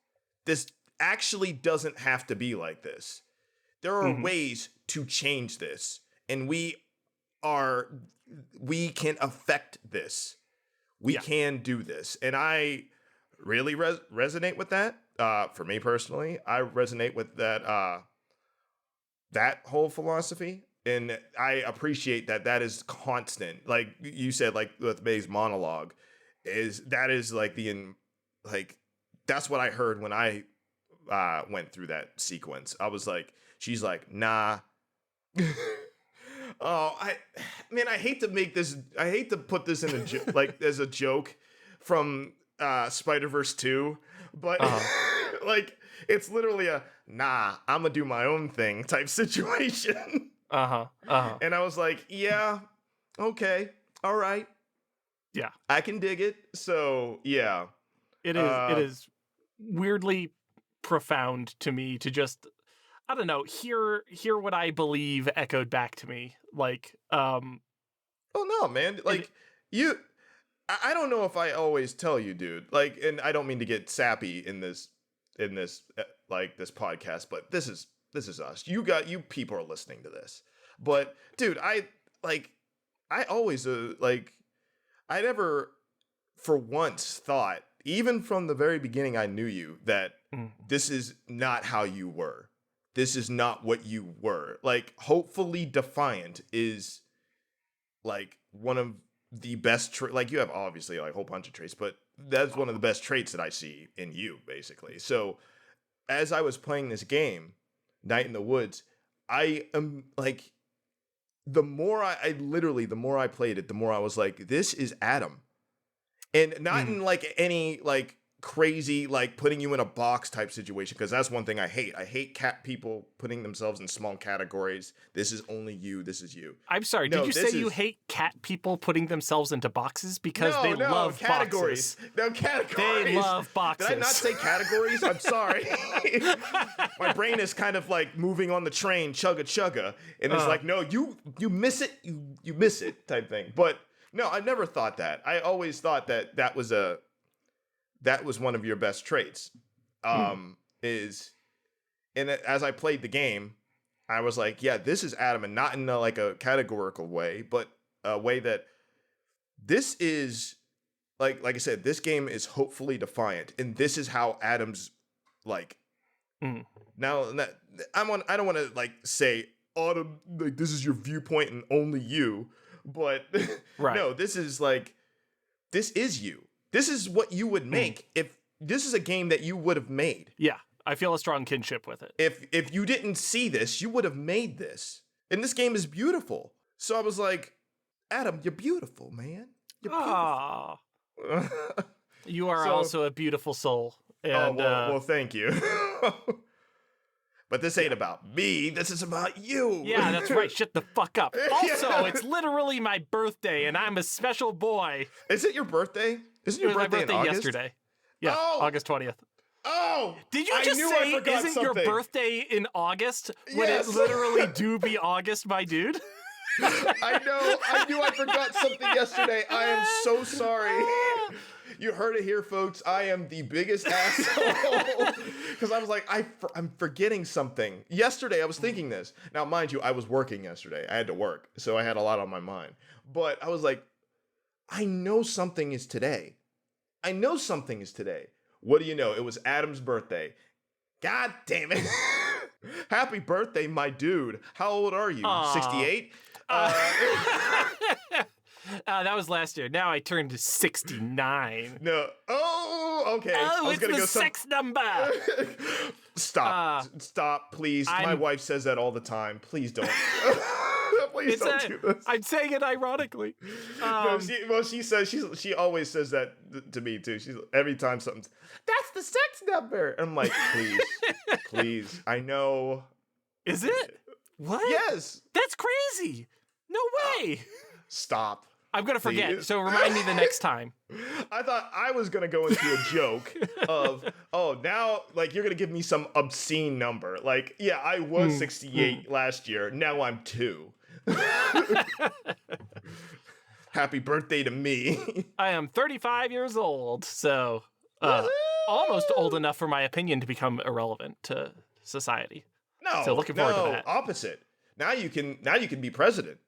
This actually doesn't have to be like this. There are ways to change this, and we can affect this. We can do this. And I really resonate with that. For me personally, I resonate with that whole philosophy. And I appreciate that is constant. Like you said, like with May's monologue, that's what I heard when I went through that sequence. I was like, she's like, nah. Oh, I hate to put this in as a joke from Spider-Verse 2, but like it's literally a nah, I'm gonna do my own thing type situation. And I was like, yeah, okay, all right. Yeah. I can dig it. So yeah. It is weirdly profound to me to just, I don't know, hear what I believe echoed back to me. Like, oh no, man. Like I don't know if I always tell you, dude. Like, and I don't mean to get sappy in this like this podcast, but this is us. You people are listening to this. But dude, I always I never for once thought, even from the very beginning I knew you, that this is not how you were. This is not what you were. Like, hopefully defiant is like one of the best like you have obviously like a whole bunch of traits, but that's one of the best traits that I see in you, basically. So as I was playing this game, Night in the Woods, I am like, the more the more I played it, the more I was like, this is Adam. And not in like any like crazy like putting you in a box type situation, because that's one thing I hate. I hate people putting themselves in small categories. This is only you. This is you. I'm sorry. No, did you say you hate cat people putting themselves into boxes? Because they love categories. Boxes. No, categories. They love boxes. Did I not say categories? I'm sorry. My brain is kind of like moving on the train, chugga, and it's like, no, you miss it, you miss it type thing. But no, I never thought that. I always thought that was one of your best traits. And as I played the game, I was like, yeah, this is Adam, and not in like a categorical way, but a way that this is like I said, this game is hopefully defiant, and this is how Adam's like. Now, I don't want to like say Autumn, like this is your viewpoint and only you, but right. No, this is you. This is what you would make if this is a game that you would have made. Yeah, I feel a strong kinship with it. If you didn't see this, you would have made this. And this game is beautiful. So I was like, Adam, you're beautiful, man. You're beautiful. You are also a beautiful soul. And, well, thank you. But this ain't about me. This is about you. Yeah, that's right. Shut the fuck up. Also, it's literally my birthday, and I'm a special boy. Is it your birthday? Isn't your birthday in August? Yesterday. Yeah, August 20th. Oh! Did you just say, isn't your birthday in August when it literally do be August, my dude? I know. I knew I forgot something yesterday. I am so sorry. You heard it here, folks. I am the biggest asshole. Because I was like, I'm forgetting something. Yesterday, I was thinking this. Now, mind you, I was working yesterday. I had to work, so I had a lot on my mind. But I was like, I know something is today. What do you know? It was Adam's birthday. God damn it. Happy birthday, my dude. How old are you? 68? That was last year. Now I turned to 69. No. Oh, okay. Oh, it's the sex number. Stop, please. My wife says that all the time. Please don't. Please don't do this. I'm saying it ironically. No, she always says that to me too. She's every time something's, that's the sex number. And I'm like, please. I know. Is it? What? Yes. That's crazy. No way. Stop. I'm gonna forget. See? So remind me the next time. I thought I was gonna go into a joke of, oh, now like you're gonna give me some obscene number. Like, yeah, I was 68 last year. Now I'm 2. Happy birthday to me. I am 35 years old, so almost old enough for my opinion to become irrelevant to society. So looking forward to that. Opposite. Now you can be president.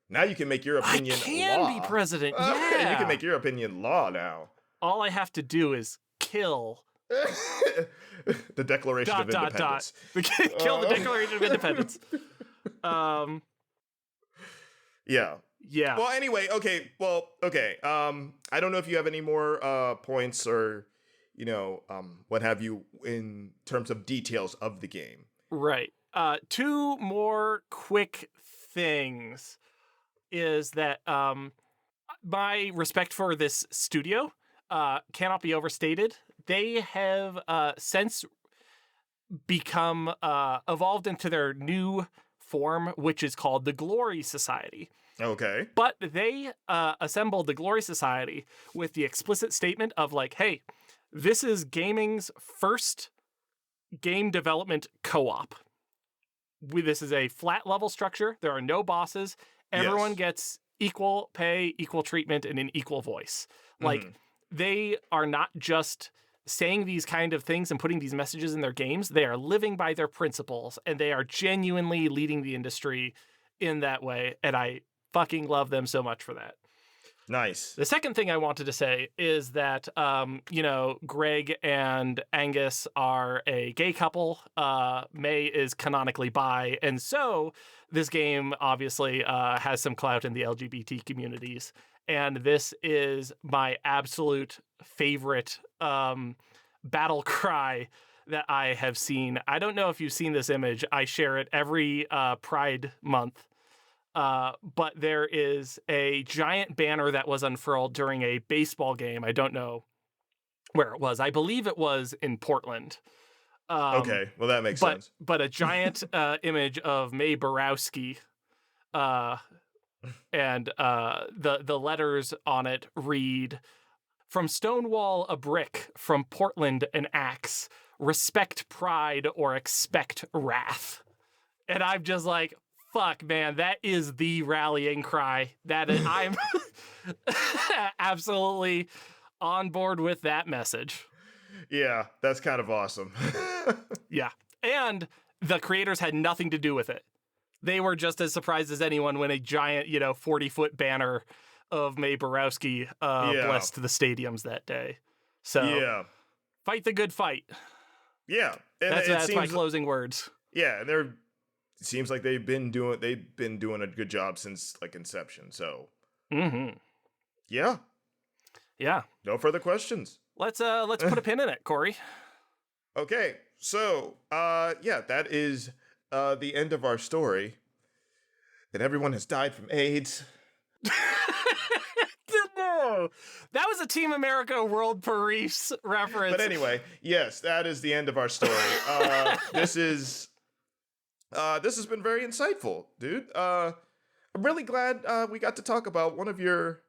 Now you can make your opinion I can law. be president. Yeah, You can make your opinion law now. all I have to do is kill. The Declaration of Independence. Kill the Declaration of Independence. Yeah. Yeah. Well, anyway, okay. I don't know if you have any more points or, what have you in terms of details of the game. Right. 2 more quick things is that my respect for this studio cannot be overstated. They have since become evolved into their new form, which is called the Glory Society. Okay. But they assembled the Glory Society with the explicit statement of like, hey, this is gaming's first game development co-op. This is a flat level structure. There are no bosses. Everyone gets equal pay, equal treatment, and an equal voice. Like, they are not just saying these kind of things and putting these messages in their games. They are living by their principles, and they are genuinely leading the industry in that way. And I fucking love them so much for that. Nice. The second thing I wanted to say is that, Greg and Angus are a gay couple. May is canonically bi. And so this game obviously has some clout in the LGBT communities. And this is my absolute favorite battle cry that I have seen. I don't know if you've seen this image. I share it every Pride month. But there is a giant banner that was unfurled during a baseball game. I don't know where it was. I believe it was in Portland. Okay, well that makes sense. But a giant image of Mae Borowski, and the letters on it read, "From Stonewall a brick, from Portland an axe. Respect pride or expect wrath." And I'm just like, fuck, man, that is the rallying cry. That is, I'm absolutely on board with that message. Yeah, that's kind of awesome. Yeah. And the creators had nothing to do with it. They were just as surprised as anyone when a giant, 40-foot banner of Mae Borowski blessed the stadiums that day. So, fight the good fight. Yeah. And that's my closing words. Yeah, and it seems like they've been doing a good job since like inception. So, yeah. No further questions. Let's put a pin in it, Cory. Okay, so that is the end of our story. And everyone has died from AIDS. No, that was a Team America World Police reference. But anyway, yes, that is the end of our story. This has been very insightful, dude. I'm really glad we got to talk about one of your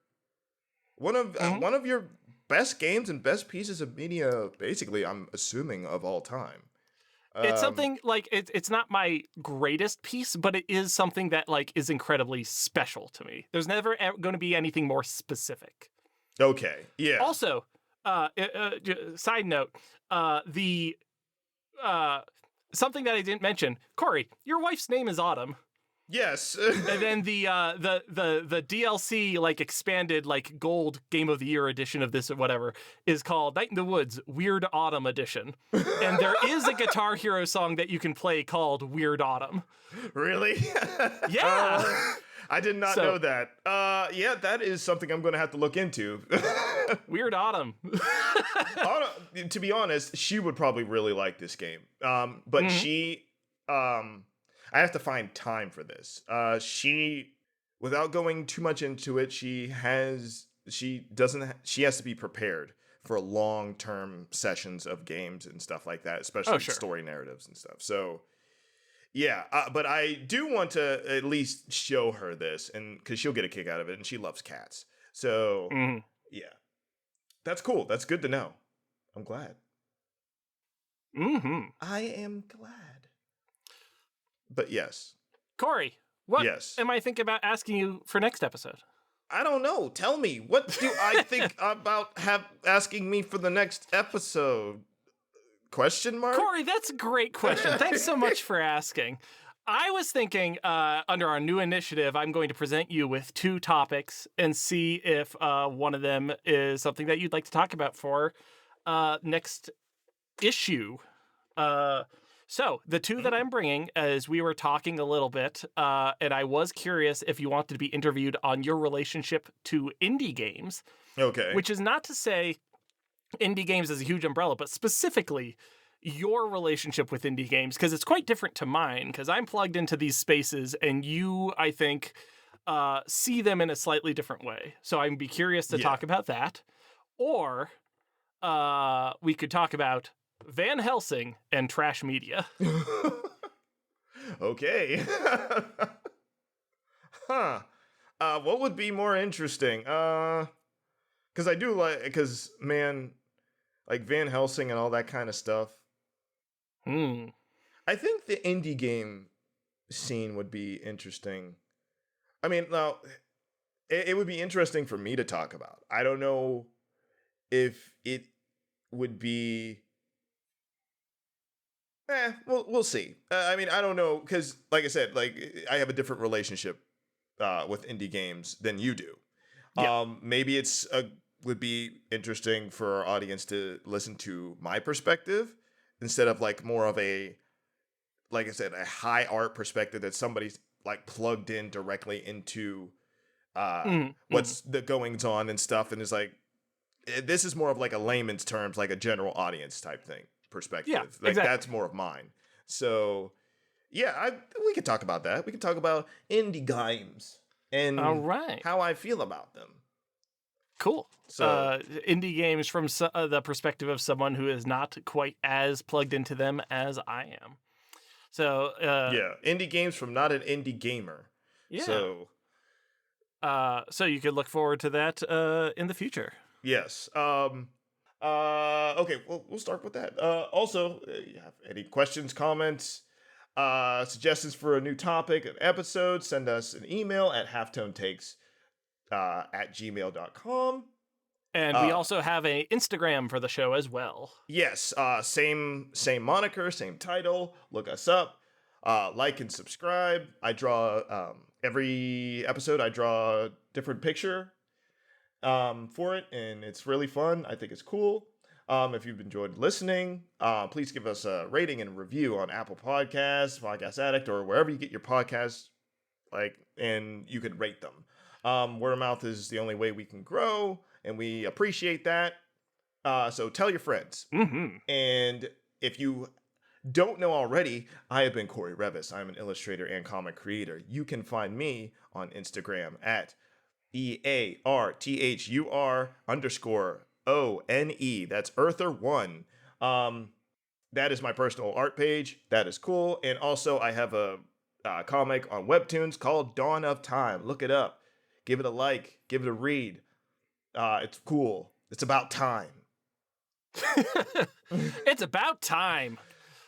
best games and best pieces of media, basically, I'm assuming, of all time. It's something like it's not my greatest piece, but it is something that like is incredibly special to me. There's never going to be anything more specific. Okay. Yeah. Also, side note, the something that I didn't mention, Cory, your wife's name is Autumn. Yes. And then the DLC like expanded like gold Game of the Year edition of this or whatever is called Night in the Woods Weird Autumn Edition. And there is a Guitar Hero song that you can play called Weird Autumn. Really? Yeah. I did not know that. Yeah, that is something I'm going to have to look into. Weird Autumn. Autumn. To be honest, she would probably really like this game. But she I have to find time for this. Without going too much into it, she has to be prepared for long-term sessions of games and stuff like that, especially story narratives and stuff. So, yeah, but I do want to at least show her this, and because she'll get a kick out of it, and she loves cats. So, Mm. yeah. That's cool. That's good to know. I'm glad. Mm-hmm. I am glad. But yes. Cory, what Yes. am I thinking about asking you for next episode? I don't know. Tell me. What do I think about asking me for the next episode? Question mark? Cory, that's a great question. Thanks so much for asking. I was thinking, under our new initiative, I'm going to present you with 2 topics and see if one of them is something that you'd like to talk about for next issue. So the 2 that I'm bringing, as we were talking a little bit, and I was curious if you wanted to be interviewed on your relationship to indie games, Okay. which is not to say indie games is a huge umbrella, but specifically your relationship with indie games, because it's quite different to mine, because I'm plugged into these spaces and you, I think, see them in a slightly different way. So I'd be curious to talk about that. Or we could talk about Van Helsing and trash media. Okay. Huh. What would be more interesting? Because I do because man, like Van Helsing and all that kind of stuff. Hmm. I think the indie game scene would be interesting. I mean, now it would be interesting for me to talk about. I don't know if it would be. We'll see. I mean, I don't know because, like I said, like I have a different relationship with indie games than you do. Yeah. Maybe would be interesting for our audience to listen to my perspective instead of like more of a, like I said, a high art perspective that somebody's like plugged in directly into what's the goings on and stuff, and is like, this is more of like a layman's terms, like a general audience type thing perspective. Yeah, Like exactly. that's more of mine. So yeah, we could talk about that. We could talk about indie games and All right. how I feel about them. Cool. So Indie games from the perspective of someone who is not quite as plugged into them as I am. So yeah, indie games from not an indie gamer. yeah. So So you could look forward to that in the future. yes. Okay, we'll start with that. Also, you have any questions, comments, suggestions for a new topic, an episode, send us an email at halftonetakes at gmail.com. And we also have a Instagram for the show as well. Yes, same moniker, same title. Look us up. Like and subscribe. I draw every episode. I draw a different picture for it, and it's really fun. I think it's cool. If you've enjoyed listening, please give us a rating and review on Apple Podcasts, Podcast Addict, or wherever you get your podcasts. And you could rate them. Word of mouth is the only way we can grow, and we appreciate that. So tell your friends. Mm-hmm. And if you don't know already, I have been Cory Revis. I'm an illustrator and comic creator. You can find me on Instagram at EARTHUR_ONE. That's Earther1. That is my personal art page. That is cool. And also, I have a comic on Webtoons called Dawn of Time. Look it up. Give it a like. Give it a read. It's cool. It's about time. It's about time.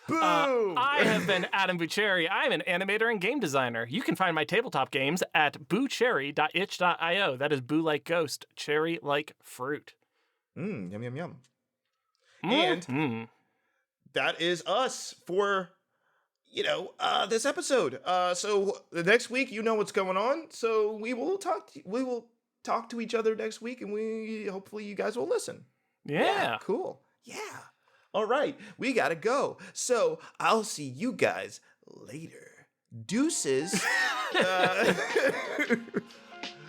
Boo! I have been Adam Bucherri. I'm an animator and game designer. You can find my tabletop games at boocherry.itch.io. That is boo like ghost, cherry like fruit. Yum, yum, yum. Mm-hmm. And that is us for, this episode. So the next week, you know what's going on. So we will talk to each other next week, and hopefully you guys will listen. Yeah. Cool. Yeah. All right. We got to go. So I'll see you guys later. Deuces.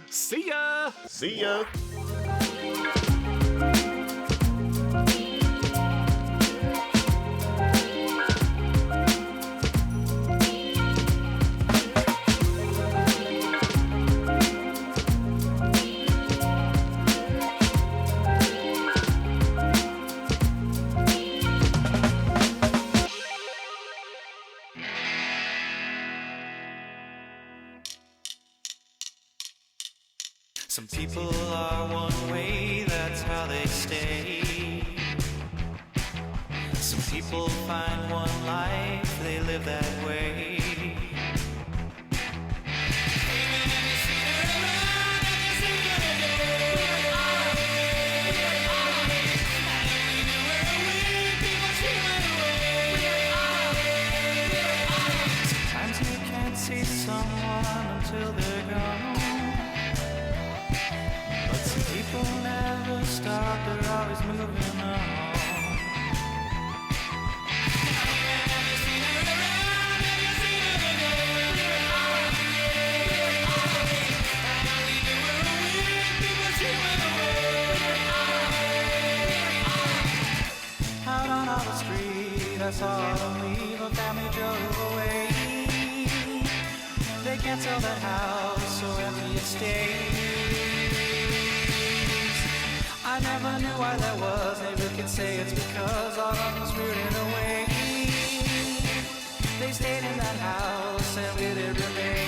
See ya. See ya. Some people are one way, that's how they stay. Some people find one life, they live that way. Sometimes you can't see someone until they're gone. But some people never stop, they're always moving on. Out on the street, I saw them leave, a family drove away. They can't sell that house, so empty it stays. I never knew why that was, maybe could say it's because all of them's rooted away. They stayed in that house and with it remained.